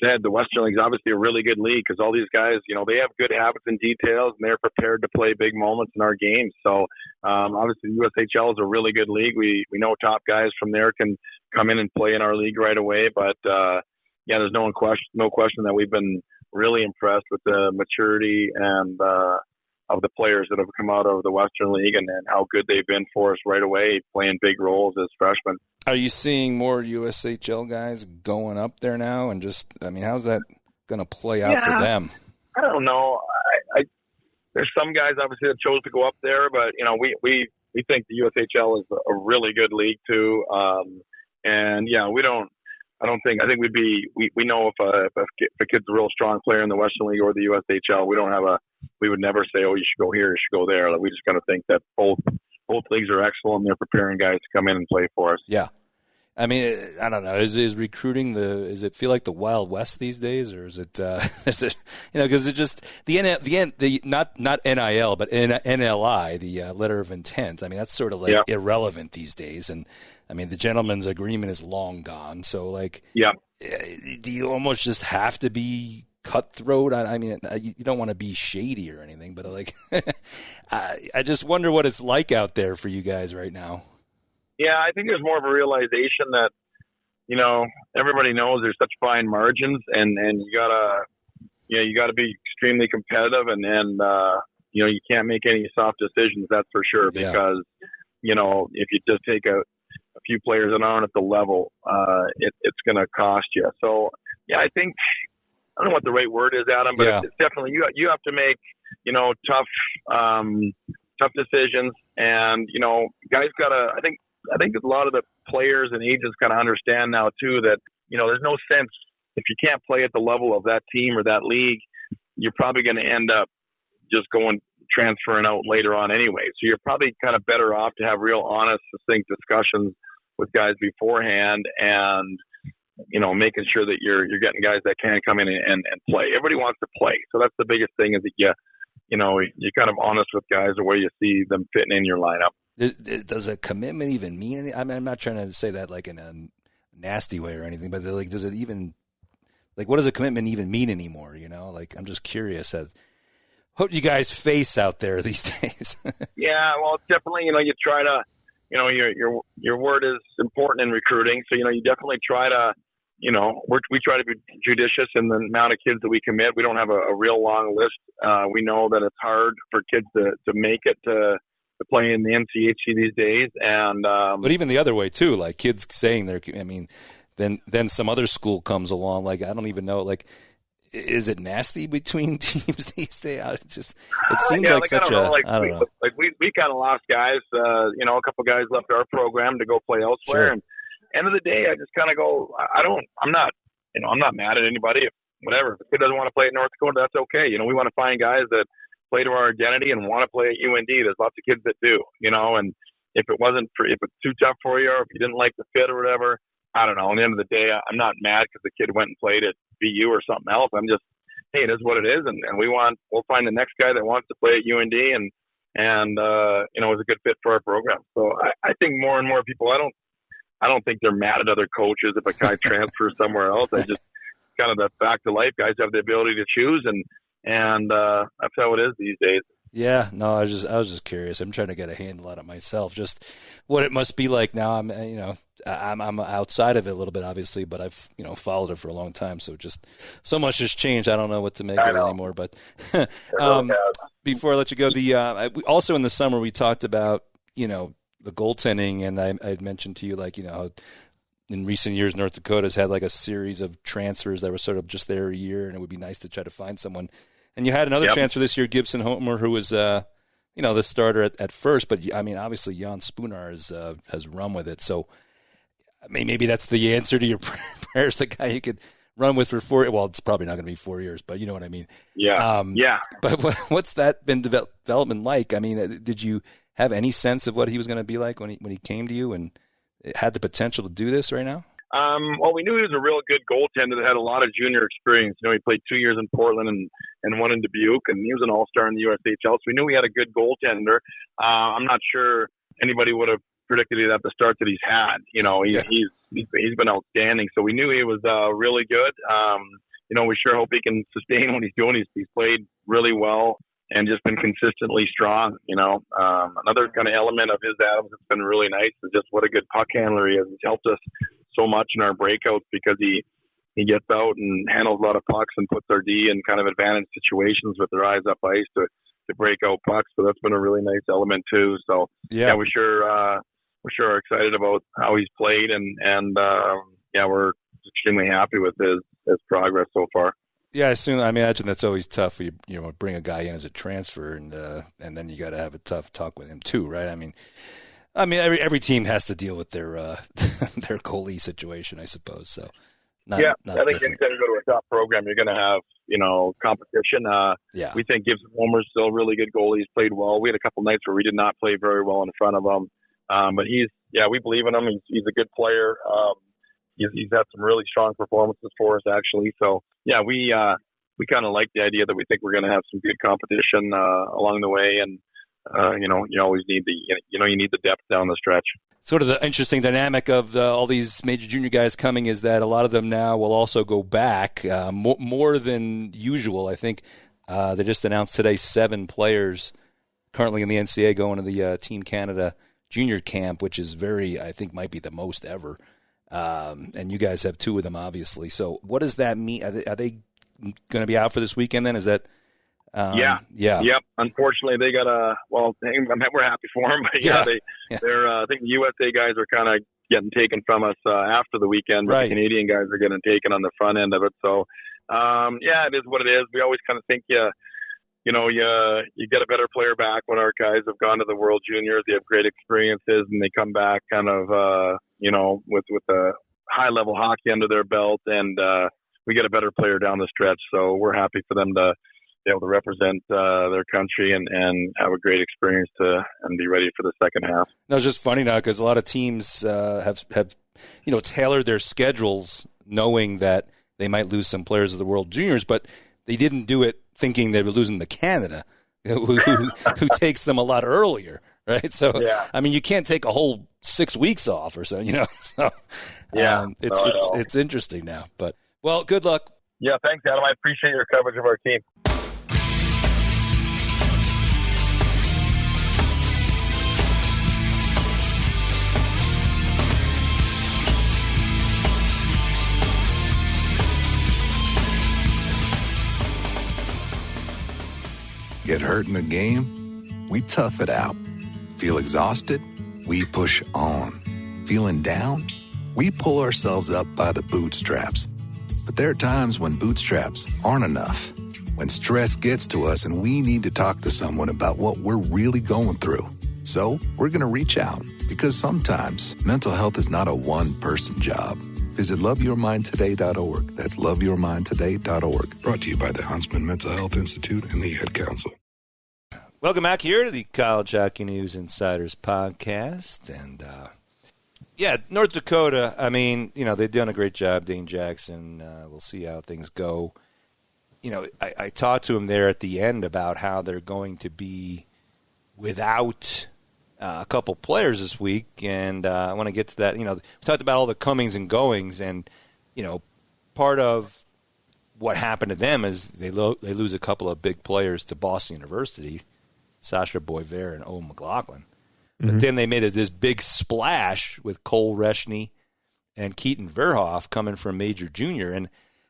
said the Western League is obviously a really good league because all these guys, they have good habits and details, and they're prepared to play big moments in our games. So, obviously, the USHL is a really good league. We know top guys from there can come in and play in our league right away. But, there's no question that we've been really impressed with the maturity and of the players that have come out of the Western League and how good they've been for us right away, playing big roles as freshmen. Are you seeing more USHL guys going up there now? And how's that going to play out for them? I don't know. There's some guys obviously that chose to go up there, but we think the USHL is a really good league too. I think we know if a kid's a real strong player in the Western League or the USHL, we would never say, oh, you should go here, you should go there. Like, we just kind of think that both leagues are excellent and they're preparing guys to come in and play for us. Yeah. I mean, I don't know. Is recruiting does it feel like the Wild West these days, or is it because it just not NIL but NLI, the letter of intent. I mean, that's sort of like irrelevant these days, and I mean the gentleman's agreement is long gone. So do you almost just have to be cutthroat? I mean, you don't want to be shady or anything, but I just wonder what it's like out there for you guys right now. Yeah, I think there's more of a realization that, everybody knows there's such fine margins and you gotta be extremely competitive and you can't make any soft decisions, that's for sure, because, if you just take a few players that aren't at the level, it's going to cost you. So, I think, I don't know what the right word is, Adam, but it's definitely, you have to make, tough decisions and, guys gotta, I think a lot of the players and agents kind of understand now too that, there's no sense if you can't play at the level of that team or that league, you're probably going to end up just transferring out later on anyway. So you're probably kind of better off to have real honest, succinct discussions with guys beforehand and, making sure that you're getting guys that can come in and play. Everybody wants to play. So that's the biggest thing is that you're kind of honest with guys the way you see them fitting in your lineup. Does a commitment even mean anything? I mean, I'm not trying to say that like in a nasty way or anything, but does it even, what does a commitment even mean anymore? I'm just curious what you guys face out there these days. Yeah, well, definitely, you try to, your word is important in recruiting. So, you definitely try to, we try to be judicious in the amount of kids that we commit. We don't have a real long list. We know that it's hard for kids to make it to play in the NCHC these days, and but even the other way too, like kids saying they're. I mean, then some other school comes along. Like I don't even know. Like is it nasty between teams these days? It seems like such a. I don't know. Like we kind of lost guys. A couple guys left our program to go play elsewhere. Sure. And end of the day, I just kind of go. I'm not mad at anybody. Whatever. If a kid doesn't want to play at North Dakota, that's okay. We want to find guys that play to our identity and want to play at UND. There's lots of kids that do. And if it's too tough for you, or if you didn't like the fit or whatever, I don't know. At the end of the day, I'm not mad because the kid went and played at BU or something else. I'm just, hey, it is what it is, and we'll find the next guy that wants to play at UND and is a good fit for our program. So I think more and more people, I don't think they're mad at other coaches if a guy transfers somewhere else. I just kind of that back to life. Guys have the ability to choose, and that's how it is these days. Yeah, no, I was just curious. I'm trying to get a handle on it myself, just what it must be like now. I'm outside of it a little bit, obviously, but I've followed it for a long time. So just so much has changed. I don't know what to make of it anymore. But before I let you go, also in the summer we talked about the goaltending, and I had mentioned to you how in recent years North Dakota's had like a series of transfers that were sort of just there a year, and it would be nice to try to find someone. And you had another transfer this year, Gibson Homer, who was, the starter at first. But, obviously Jan Spoonar has run with it. So, maybe that's the answer to your prayers, the guy you could run with for 4 years. Well, it's probably not going to be 4 years, but you know what I mean. Yeah. But what's that been development like? Did you have any sense of what he was going to be like when he came to you and had the potential to do this right now? Well, we knew he was a real good goaltender that had a lot of junior experience. He played 2 years in Portland and one in Dubuque, and he was an all-star in the USHL. So we knew he had a good goaltender. I'm not sure anybody would have predicted it at the start that he's had. He's been outstanding. So we knew he was really good. We sure hope he can sustain what he's doing. He's played really well and just been consistently strong. Another kind of element of his, Adams, that's been really nice is just what a good puck handler he is. He's helped us so much in our breakouts because he gets out and handles a lot of pucks and puts our D in kind of advantage situations with their eyes up ice to break out pucks. So that's been a really nice element too. So we sure are excited about how he's played and we're extremely happy with his progress so far. Yeah, I imagine that's always tough. You bring a guy in as a transfer, and then you got to have a tough talk with him too, right? Every team has to deal with their their goalie situation, I suppose. So, I think anytime you go to a top program, you're going to have competition. We think Gibson Homer's still a really good goalie. He's played well. We had a couple nights where we did not play very well in front of him, but we believe in him. He's a good player. He's had some really strong performances for us, actually. So, we kind of like the idea that we think we're going to have some good competition along the way, and you always need you need the depth down the stretch. Sort of the interesting dynamic of all these major junior guys coming is that a lot of them now will also go back more than usual. I think they just announced today 7 players currently in the NCAA going to the Team Canada junior camp, which is I think might be the most ever. And you guys have 2 of them, obviously. So what does that mean? Are they going to be out for this weekend then? Is that Yep. Unfortunately, they got we're happy for them, but they're. I think the USA guys are kind of getting taken from us after the weekend, but the Canadian guys are getting taken on the front end of it. So, it is what it is. We always kind of think you get a better player back when our guys have gone to the World Juniors. They have great experiences, and they come back kind of with a high level hockey under their belt, and we get a better player down the stretch. So we're happy for them to be able to represent their country and have a great experience and be ready for the second half. No, it's just funny now because a lot of teams have tailored their schedules knowing that they might lose some players of the World Juniors, but they didn't do it thinking they were losing to Canada, who takes them a lot earlier, right? So, you can't take a whole 6 weeks off or so, So, it's interesting now. But, well, good luck. Yeah, thanks, Adam. I appreciate your coverage of our team. Get hurt in the game? We tough it out. Feel exhausted? We push on. Feeling down? We pull ourselves up by the bootstraps. But there are times when bootstraps aren't enough. When stress gets to us and we need to talk to someone about what we're really going through. So we're going to reach out because sometimes mental health is not a one-person job. Visit loveyourmindtoday.org. That's loveyourmindtoday.org. Brought to you by the Huntsman Mental Health Institute and the Ad Council. Welcome back here to the College Hockey News Insiders podcast. And, North Dakota, I mean, they've done a great job, Dane Jackson. We'll see how things go. I talked to him there at the end about how they're going to be without a couple players this week, and I want to get to that. We talked about all the comings and goings, and part of what happened to them is they lose a couple of big players to Boston University, Sasha Boisvert and Owen McLaughlin. But then they made this big splash with Cole Reshney and Keaton Verhoff coming from Major Junior, and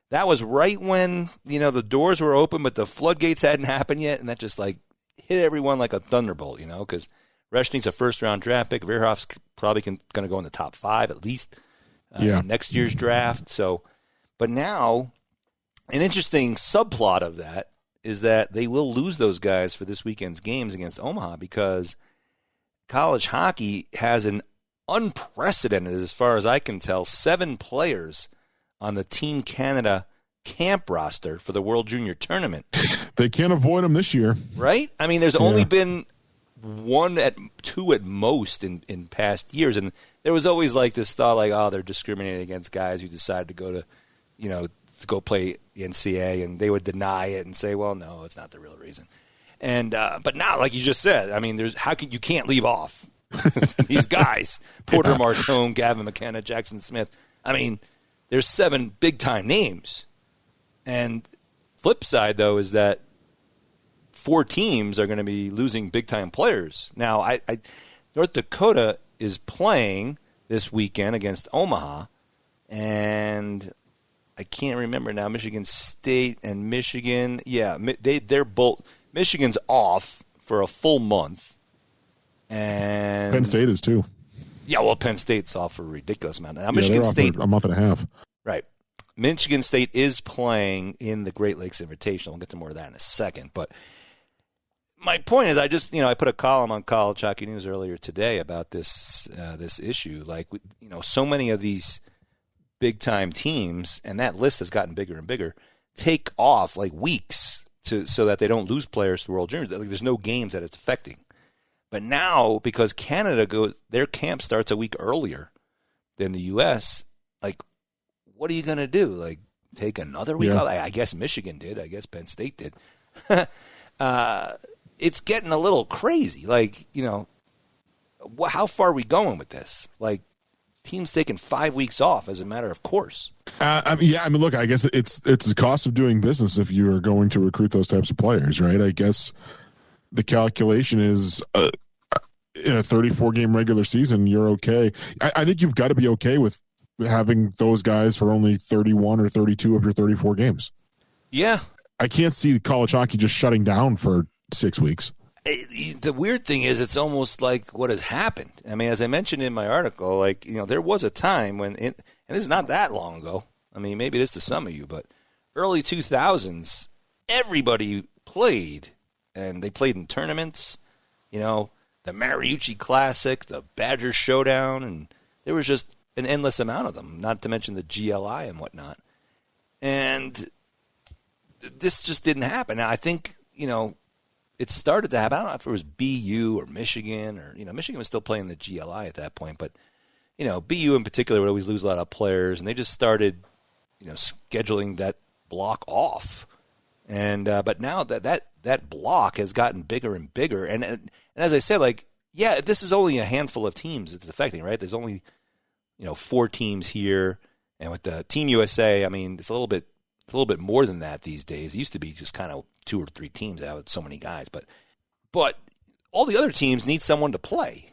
that was right when the doors were open, but the floodgates hadn't happened yet, and that just hit everyone like a thunderbolt, because Reshney's a first-round draft pick. Verhoff's probably going to go in the top 5 at least in next year's draft. So, but now, an interesting subplot of that is that they will lose those guys for this weekend's games against Omaha because college hockey has an unprecedented, as far as I can tell, 7 players on the Team Canada camp roster for the World Junior Tournament. They can't avoid them this year. Right? I mean, there's only been 2 at most in past years, and there was always this thought they're discriminating against guys who decide to go to, to go play the NCAA, and they would deny it and say, well, no, it's not the real reason. And but now, like you just said, I mean, you can't leave off these guys: Porter Martone, Gavin McKenna, Jackson Smith. I mean, there's 7 big time names. And flip side though is that 4 teams are going to be losing big time players. Now, North Dakota is playing this weekend against Omaha, and I can't remember now. Michigan State and Michigan, they're both. Michigan's off for a full month, and Penn State is too. Yeah, well, Penn State's off for a ridiculous amount. Now, Michigan State a month and a half. Right. Michigan State is playing in the Great Lakes Invitational. We'll get to more of that in a second. But my point is, I put a column on College Hockey News earlier today about this issue. So many of these big time teams, and that list has gotten bigger and bigger, take off weeks so that they don't lose players to World Juniors. There's no games that it's affecting. But now, because Canada their camp starts a week earlier than the U.S., what are you going to do? Take another week off? I guess Michigan did. I guess Penn State did. It's getting a little crazy. How far are we going with this? Teams taking 5 weeks off as a matter of course. Look, I guess it's the cost of doing business if you are going to recruit those types of players, right? I guess the calculation is in a 34-game regular season, you're okay. I think you've got to be okay with having those guys for only 31 or 32 of your 34 games. Yeah. I can't see college hockey just shutting down for 6 weeks. The weird thing is it's almost like what has happened. I mean, as I mentioned in my article, there was a time when, and this is not that long ago. I mean, maybe it is to some of you, but early 2000s, everybody played, and they played in tournaments, the Mariucci Classic, the Badger Showdown, and there was just an endless amount of them, not to mention the GLI and whatnot. And this just didn't happen. Now, I think, it started to happen. I don't know if it was BU or Michigan or, Michigan was still playing the GLI at that point. But, BU in particular would always lose a lot of players, and they just started, scheduling that block off. And but now that block has gotten bigger and bigger. And as I said, this is only a handful of teams it's affecting, right? There's only, 4 teams here. And with the Team USA, I mean, it's a little bit more than that these days. It used to be just kind of 2 or 3 teams that had so many guys, but all the other teams need someone to play.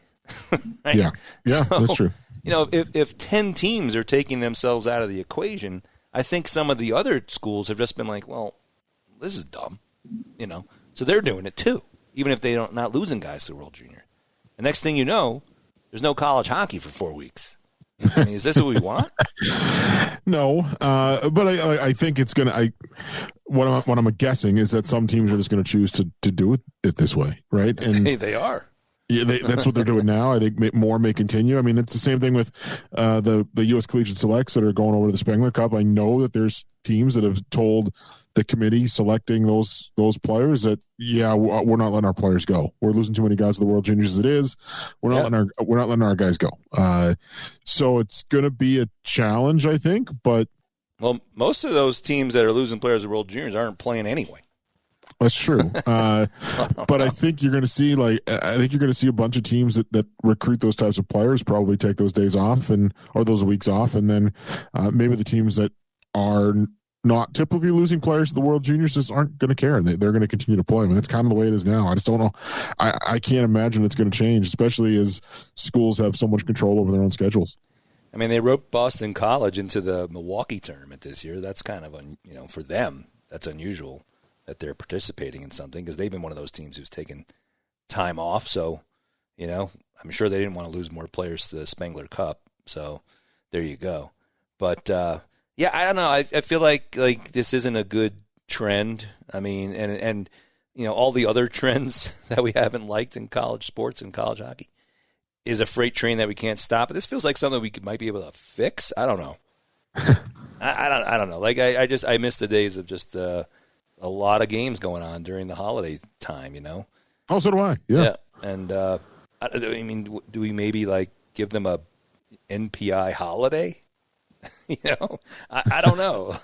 Right? Yeah, that's true. If 10 teams are taking themselves out of the equation, I think some of the other schools have just been like, well, this is dumb, So they're doing it too, even if they're not losing guys to World Junior. The next thing you know, there's no college hockey for 4 weeks. I mean, is this what we want? No, but I think it's going to. What I'm guessing is that some teams are just going to choose to do it this way, right? And they are. Yeah, that's what they're doing now. I think more may continue. I mean, it's the same thing with the U.S. Collegiate Selects that are going over to the Spengler Cup. I know that there's teams that have told the committee selecting those players that we're not letting our players go. We're losing too many guys to the World Juniors as it is. We're not letting our guys go. So it's going to be a challenge, I think. But most of those teams that are losing players to the World Juniors aren't playing anyway. That's true. But I think you're going to see a bunch of teams that recruit those types of players probably take those days off or those weeks off, and then maybe the teams that are not typically losing players to the World Juniors just aren't going to care, and they're going to continue to play. I mean, that's kind of the way it is now. I just don't know. I can't imagine it's going to change, especially as schools have so much control over their own schedules. I mean, they roped Boston College into the Milwaukee tournament this year. That's kind of, for them, that's unusual that they're participating in something because they've been one of those teams who's taken time off. So, I'm sure they didn't want to lose more players to the Spengler Cup. So there you go. But, I don't know. I feel like this isn't a good trend. I mean, and all the other trends that we haven't liked in college sports and college hockey is a freight train that we can't stop. But this feels like something we might be able to fix. I don't know. I don't know. Like I miss the days of just a lot of games going on during the holiday time. Oh, so do I. Yeah. And I mean, do we maybe give them a NPI holiday? I don't know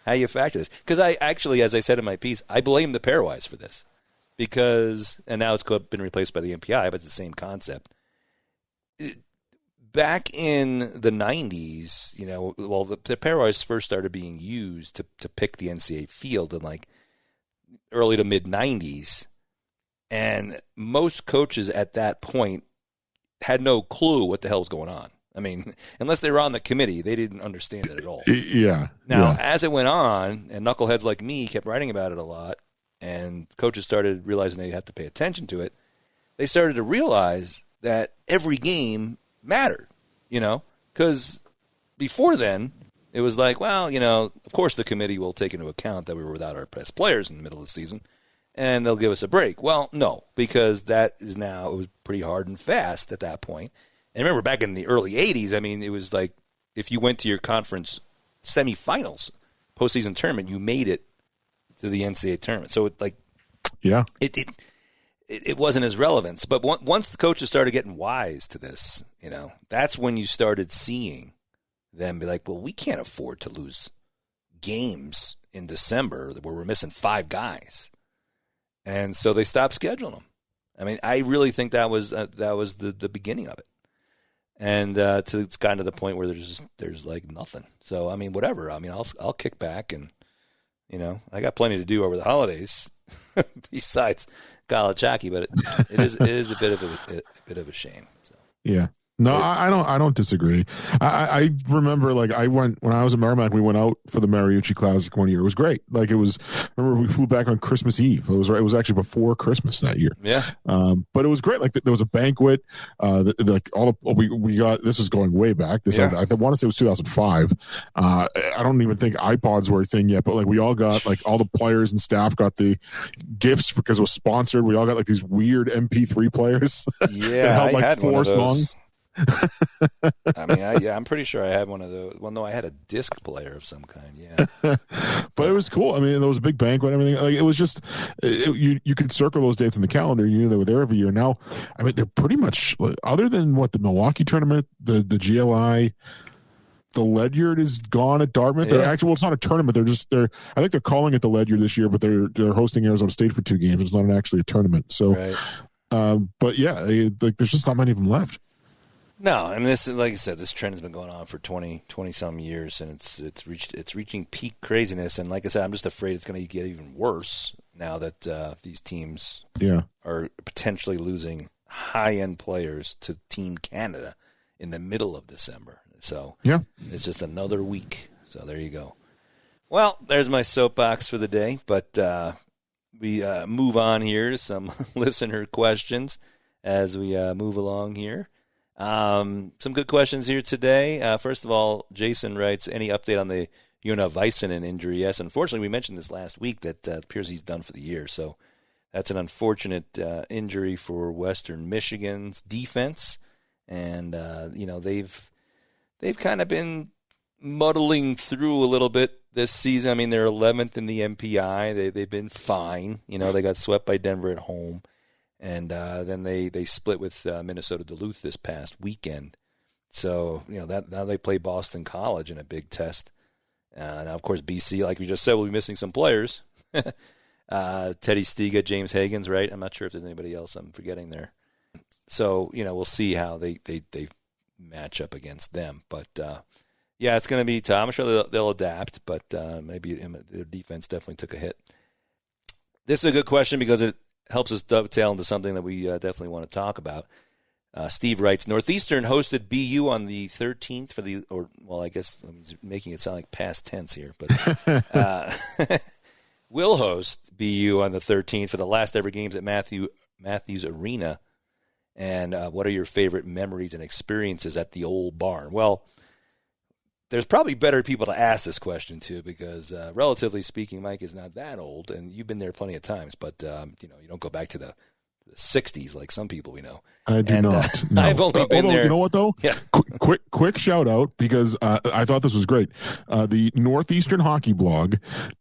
how you factor this, because I actually, as I said in my piece, I blame the pairwise for this because, and now it's been replaced by the NPI, but it's the same concept. Back in the 90s, the pairwise first started being used to pick the NCAA field in early to mid 90s, and most coaches at that point had no clue what the hell was going on. I mean, unless they were on the committee, they didn't understand it at all. Yeah. Now, as it went on, and knuckleheads like me kept writing about it a lot, and coaches started realizing they had to pay attention to it, they started to realize that every game mattered, because before then, it was of course the committee will take into account that we were without our best players in the middle of the season, and they'll give us a break. Well, no, because it was pretty hard and fast at that point. And remember, back in the early 80s, I mean, it was if you went to your conference semifinals, postseason tournament, you made it to the NCAA tournament. So, it wasn't as relevant. But once the coaches started getting wise to this, that's when you started seeing them be like, well, we can't afford to lose games in December where we're missing 5 guys. And so they stopped scheduling them. I mean, I really think that was the beginning of it. And it's gotten to the point where there's nothing. So I mean, whatever. I mean, I'll kick back, and I got plenty to do over the holidays besides college hockey. But it is a bit of a shame. So. Yeah. No, I don't disagree. I remember I went when I was in Merrimack. We went out for the Mariucci Classic one year. It was great. Remember we flew back on Christmas Eve. It was actually before Christmas that year. Yeah. But it was great. There was a banquet. We got. This was going way back. I want to say it was 2005. I don't even think iPods were a thing yet. But we all got all the players and staff got the gifts because it was sponsored. We all got these weird MP3 players. Yeah, that held I had 4 songs. I mean, I'm pretty sure I had one of those. Well, no, I had a disc player of some kind. Yeah, but it was cool. I mean, there was a big banquet and everything. It was just you could circle those dates in the calendar. You knew they were there every year. Now, I mean, they're pretty much other than the Milwaukee tournament, the GLI. The Ledyard is gone at Dartmouth. Yeah. They're actually, it's not a tournament. I think they're calling it the Ledyard this year, but they're hosting Arizona State for 2 games. It's not actually a tournament. So, right. But yeah, there's just not many of them left. No, I mean, this is, like I said, this trend has been going on for 20 some years, and it's reaching peak craziness. And like I said, I'm just afraid it's going to get even worse now that these teams are potentially losing high-end players to Team Canada in the middle of December. So it's just another week. So there you go. Well, there's my soapbox for the day, but we move on here to some listener questions as we move along here. Some good questions here today. First of all, Jason writes, any update on the Joona Väisänen injury? Yes, unfortunately, we mentioned this last week that it appears he's done for the year. So that's an unfortunate injury for Western Michigan's defense. And, they've kind of been muddling through a little bit this season. I mean, they're 11th in the MPI. They've been fine. They got swept by Denver at home. And then they split with Minnesota Duluth this past weekend. So, now they play Boston College in a big test. Now, of course, BC, like we just said, will be missing some players. Teddy Stiga, James Higgins, right? I'm not sure if there's anybody else I'm forgetting there. So, we'll see how they match up against them. But, it's going to be tough. I'm sure they'll adapt, but maybe their defense definitely took a hit. This is a good question because it helps us dovetail into something that we definitely want to talk about. Steve writes, Northeastern hosted BU on the 13th I guess I'm making it sound like past tense here, but will host BU on the 13th for the last ever games at Matthews Arena. And what are your favorite memories and experiences at the old barn? Well, there's probably better people to ask this question to because, relatively speaking, Mike is not that old, and you've been there plenty of times. But you don't go back to the 60s like some people we know. I do not. No. I've only been there. You know what though? Yeah. Quick shout out because I thought this was great. The Northeastern Hockey Blog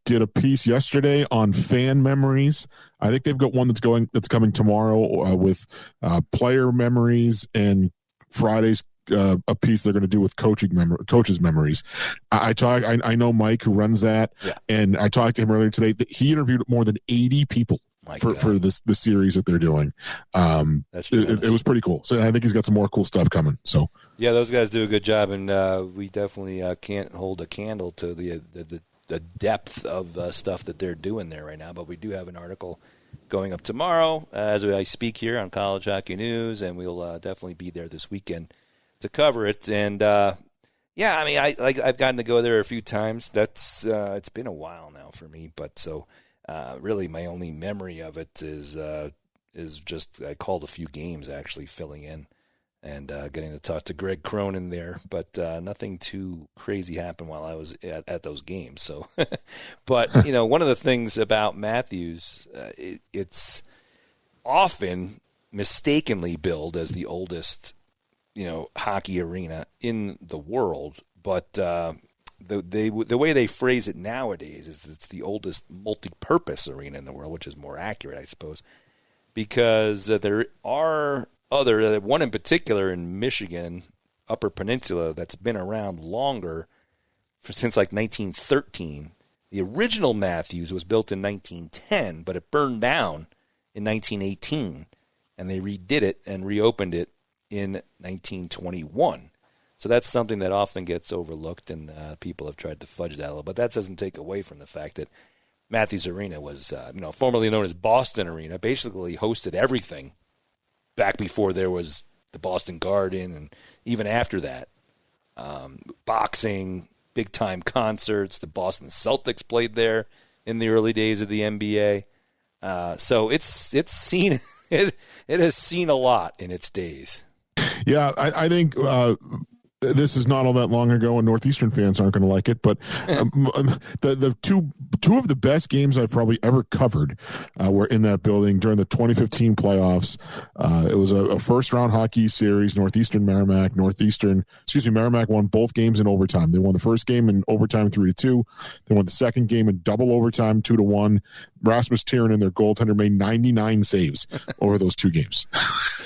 did a piece yesterday on fan memories. I think they've got one that's coming tomorrow with player memories, and Friday's a piece they're going to do with coaches' memories. I know Mike who runs that, and I talked to him earlier today. That he interviewed more than 80 people for the series that they're doing. It was pretty cool. So I think he's got some more cool stuff coming. So yeah, those guys do a good job, and we definitely can't hold a candle to the depth of stuff that they're doing there right now. But we do have an article going up tomorrow as I speak here on College Hockey News, and we'll definitely be there this weekend to cover it. And I've gotten to go there a few times. That's it's been a while now for me, but so really my only memory of it is just I called a few games actually filling in and getting to talk to Greg Cronin there, but nothing too crazy happened while I was at those games. So, but one of the things about Matthews, it's often mistakenly billed as the oldest hockey arena in the world, but the way they phrase it nowadays is it's the oldest multi-purpose arena in the world, which is more accurate, I suppose, because there are one in particular in Michigan, Upper Peninsula, that's been around longer since like 1913. The original Matthews was built in 1910, but it burned down in 1918, and they redid it and reopened it in 1921. So that's something that often gets overlooked, and people have tried to fudge that a little. But that doesn't take away from the fact that Matthews Arena was, formerly known as Boston Arena, basically hosted everything back before there was the Boston Garden, and even after that, boxing, big-time concerts. The Boston Celtics played there in the early days of the NBA. So it's seen it has seen a lot in its days. Yeah, I think this is not all that long ago, and Northeastern fans aren't going to like it. But the two of the best games I've probably ever covered were in that building during the 2015 playoffs. It was a first-round hockey series, Merrimack. Merrimack won both games in overtime. They won the first game in overtime 3-2. They won the second game in double overtime 2-1. Rasmus Tierin and their goaltender made 99 saves over those two games.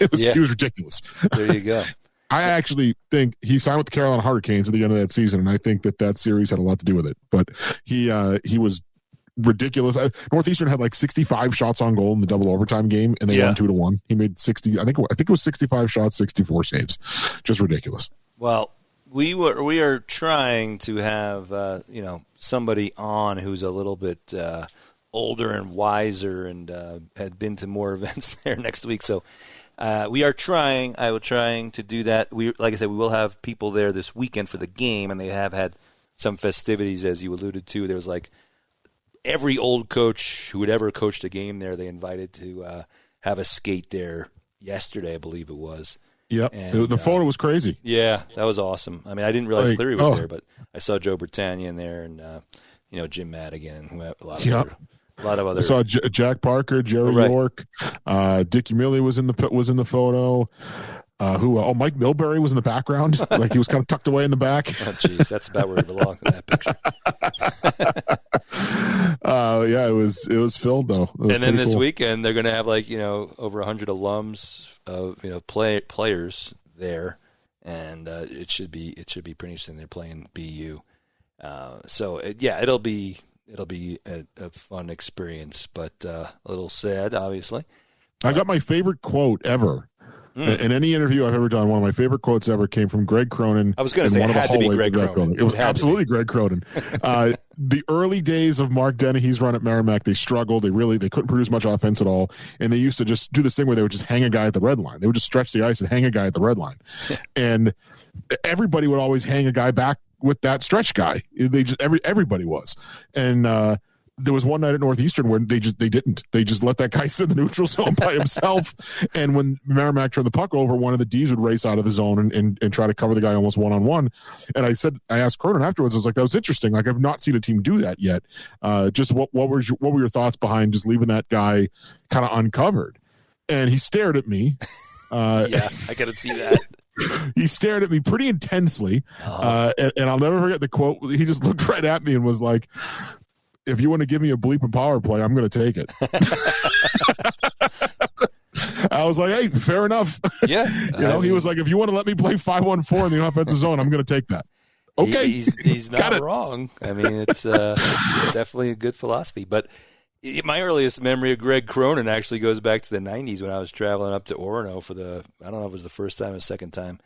It was ridiculous. There you go. I actually think he signed with the Carolina Hurricanes at the end of that season, and I think that series had a lot to do with it. But he was ridiculous. Northeastern had like 65 shots on goal in the double overtime game, and they won 2-1. He made 60. I think it was 65 shots, 64 saves. Just ridiculous. Well, we are trying to have somebody on who's a little bit older and wiser and had been to more events there next week. So. We are trying. I was trying to do that. Like I said, we will have people there this weekend for the game, and they have had some festivities, as you alluded to. There was like every old coach who had ever coached a game there. They invited to have a skate there yesterday, I believe it was. Yep. And, the photo was crazy. Yeah, that was awesome. I mean, I didn't realize Cleary was there, but I saw Joe Britannia in there and, Jim Madigan and a lot of other. I saw Jack Parker, Jerry York, Dick Umili was in the photo. Mike Milbury was in the background, like he was kind of tucked away in the back. Oh, jeez, that's about where he belonged in that picture. Yeah, it was filled though. And then this weekend they're going to have over 100 alums of players there, and it should be pretty interesting. They're playing BU, it'll be a fun experience, but a little sad, obviously. I got my favorite quote ever. In any interview I've ever done, one of my favorite quotes ever came from Greg Cronin. I was going to say it had to be Greg Cronin. It was absolutely Greg Cronin. The early days of Mark Dennehy's run at Merrimack, they struggled. They couldn't produce much offense at all. And they used to just do this thing where they would just hang a guy at the red line. They would just stretch the ice and hang a guy at the red line. And everybody would always hang a guy back with that stretch guy. Everybody was. And there was one night at Northeastern where they didn't. They just let that guy sit in the neutral zone by himself. And when Merrimack turned the puck over, one of the Ds would race out of the zone and try to cover the guy almost one-on-one. And I asked Cronin afterwards, I was like, that was interesting. Like, I've not seen a team do that yet. Just what were your thoughts behind just leaving that guy kind of uncovered? And he stared at me. Yeah, I got to see that. He stared at me pretty intensely. And I'll never forget the quote. He just looked right at me and was like, if you want to give me a bleeping power play, I'm going to take it. I was like, hey, fair enough. Yeah. He was like, if you want to let me play 5-on-4 in the offensive zone, I'm going to take that. Okay. He's not wrong. I mean, it's definitely a good philosophy. But my earliest memory of Greg Cronin actually goes back to the 90s when I was traveling up to Orono I don't know if it was the first time or second time,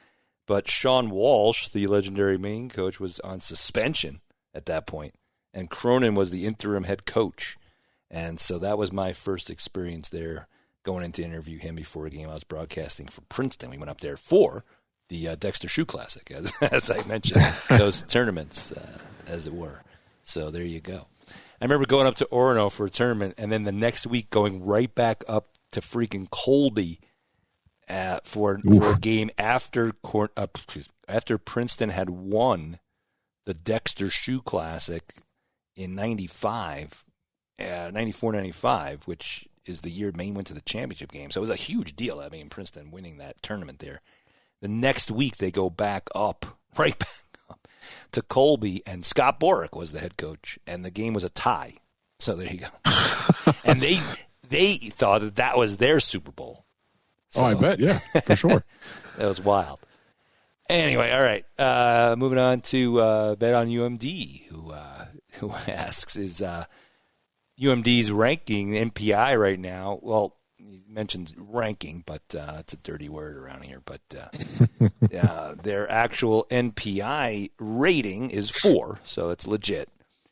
but Sean Walsh, the legendary Maine coach, was on suspension at that point. And Cronin was the interim head coach. And so that was my first experience there, going in to interview him before a game I was broadcasting for Princeton. We went up there for the Dexter Shoe Classic, as I mentioned, those tournaments, as it were. So there you go. I remember going up to Orono for a tournament, and then the next week going right back up to freaking Colby for a game after Princeton had won the Dexter Shoe Classic in 94-95, which is the year Maine went to the championship game. So it was a huge deal. I mean, Princeton winning that tournament there. The next week they go right back up to Colby, and Scott Borick was the head coach, and the game was a tie. So there you go. And they thought that was their Super Bowl. So, I bet, yeah, for sure. That was wild. Anyway, all right. Moving on to Bet on UMD, who asks, is UMD's ranking NPI right now? Well, he mentions ranking, but it's a dirty word around here. But their actual NPI rating is 4, so it's legit.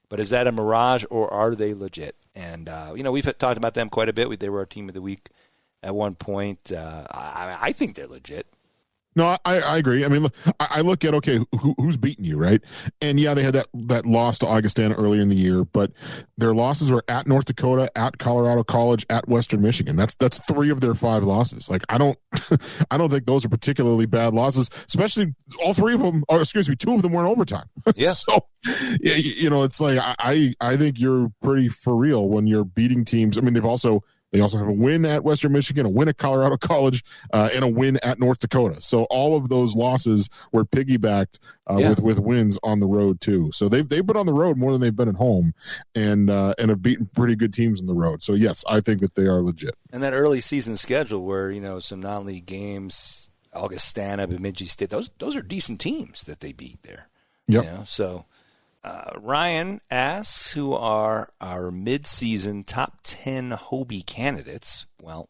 But is that a mirage, or are they legit? And, we've talked about them quite a bit. They were our team of the week at one point. I think they're legit. No, I agree. I mean, look, I look at, okay, who's beating you, right? And yeah, they had that loss to Augustana earlier in the year, but their losses were at North Dakota, at Colorado College, at Western Michigan. That's 3 of their 5 losses. Like, I don't think those are particularly bad losses, especially all 3 of them, or excuse me, 2 of them were in overtime. Yeah. So, it's like, I think you're pretty for real when you're beating teams. I mean, they also have a win at Western Michigan, a win at Colorado College, and a win at North Dakota. So all of those losses were piggybacked with wins on the road too. So they've been on the road more than they've been at home, and have beaten pretty good teams on the road. So yes, I think that they are legit. And that early season schedule, where some non-league games, Augustana, Bemidji State, those are decent teams that they beat there. Yeah. So. Ryan asks, who are our mid-season top 10 Hobie candidates? Well,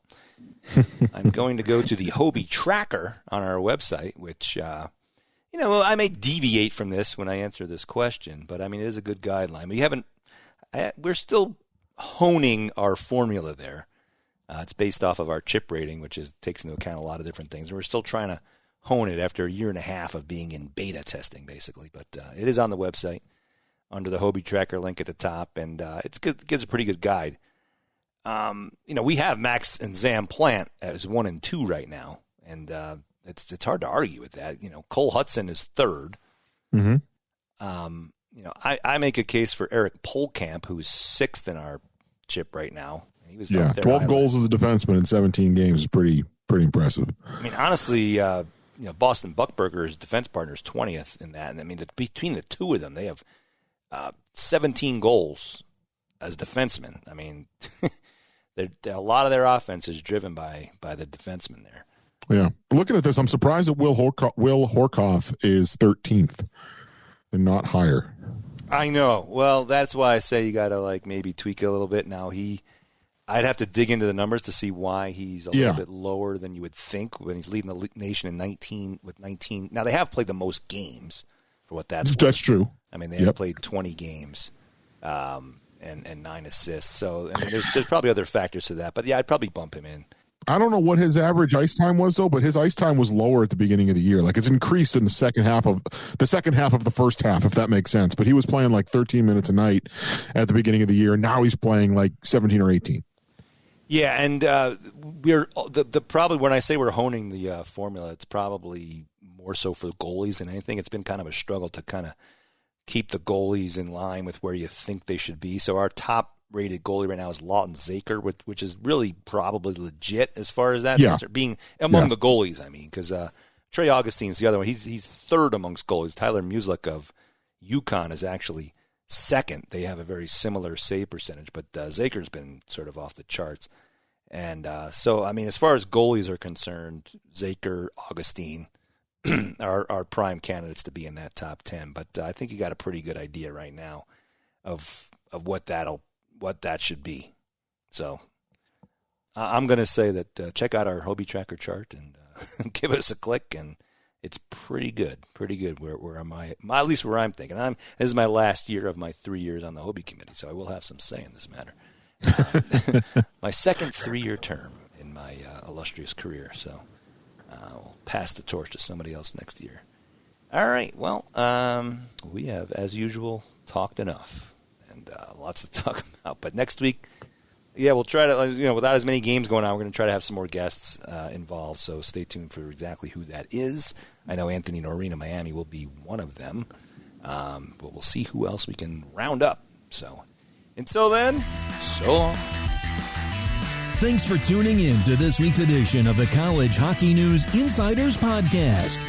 I'm going to go to the Hobie tracker on our website, which, I may deviate from this when I answer this question, but I mean, it is a good guideline. We're still honing our formula there. It's based off of our chip rating, which takes into account a lot of different things. We're still trying to hone it after a year and a half of being in beta testing, basically, but it is on the website under the Hobie Tracker link at the top, and it gives a pretty good guide. We have Max and Zam Plant as 1 and 2 right now, and it's hard to argue with that. Cole Hudson is third. Mm-hmm. I make a case for Eric Polkamp, who's sixth in our chip right now. He was 12 goals as a defenseman in 17 games is pretty impressive. I mean, honestly, Boston Buckberger, his defense partner, is 20th in that. And I mean, between the two of them, they have 17 goals as defensemen. I mean, a lot of their offense is driven by the defensemen there. Yeah. Looking at this, I'm surprised that Will Horkoff is 13th and not higher. I know. Well, that's why I say you got to maybe tweak it a little bit. Now I'd have to dig into the numbers to see why he's a little bit lower than you would think when he's leading the nation in 19. Now they have played the most games for what that's worth. That's true. I mean, they have played 20 games and 9 assists. So I mean, there's probably other factors to that. But yeah, I'd probably bump him in. I don't know what his average ice time was though, but his ice time was lower at the beginning of the year. It's increased in the second half of the first half, if that makes sense. But he was playing 13 minutes a night at the beginning of the year, and now he's playing 17 or 18. Yeah, and we're probably when I say we're honing the formula, it's probably more so for goalies than anything. It's been kind of a struggle to kind of keep the goalies in line with where you think they should be. So our top-rated goalie right now is Lawton Zaker, which is really probably legit as far as that's concerned. Being among the goalies, I mean, because Trey Augustine's the other one. He's third amongst goalies. Tyler Musick of UConn is actually second. They have a very similar save percentage, but Zaker's been sort of off the charts. And so, I mean, as far as goalies are concerned, Zaker, Augustine are prime candidates to be in that top 10. But I think you got a pretty good idea right now of what that should be. So I'm going to say that check out our Hobie Tracker chart and give us a click, and it's pretty good. Where am I? At least where I'm thinking. This is my last year of my 3 years on the Hobie committee, so I will have some say in this matter. My second 3-year term in my illustrious career, so I'll pass the torch to somebody else next year. All right, well, we have, as usual, talked enough, and lots to talk about. But next week, we'll try to, without as many games going on, we're going to try to have some more guests involved, so stay tuned for exactly who that is. I know Anthony Noreen of Miami will be one of them, but we'll see who else we can round up. So until then, so long. Thanks for tuning in to this week's edition of the College Hockey News Insiders Podcast.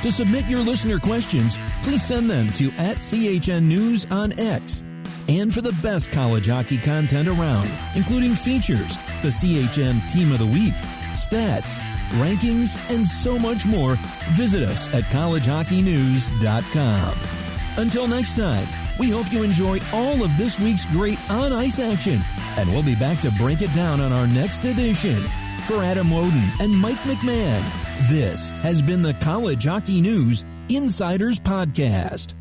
To submit your listener questions, please send them to @CHN News on X. And for the best college hockey content around, including features, the CHN Team of the Week, stats, rankings, and so much more, visit us at collegehockeynews.com. Until next time, we hope you enjoy all of this week's great on-ice action, and we'll be back to break it down on our next edition. For Adam Woden and Mike McMahon, this has been the College Hockey News Insiders Podcast.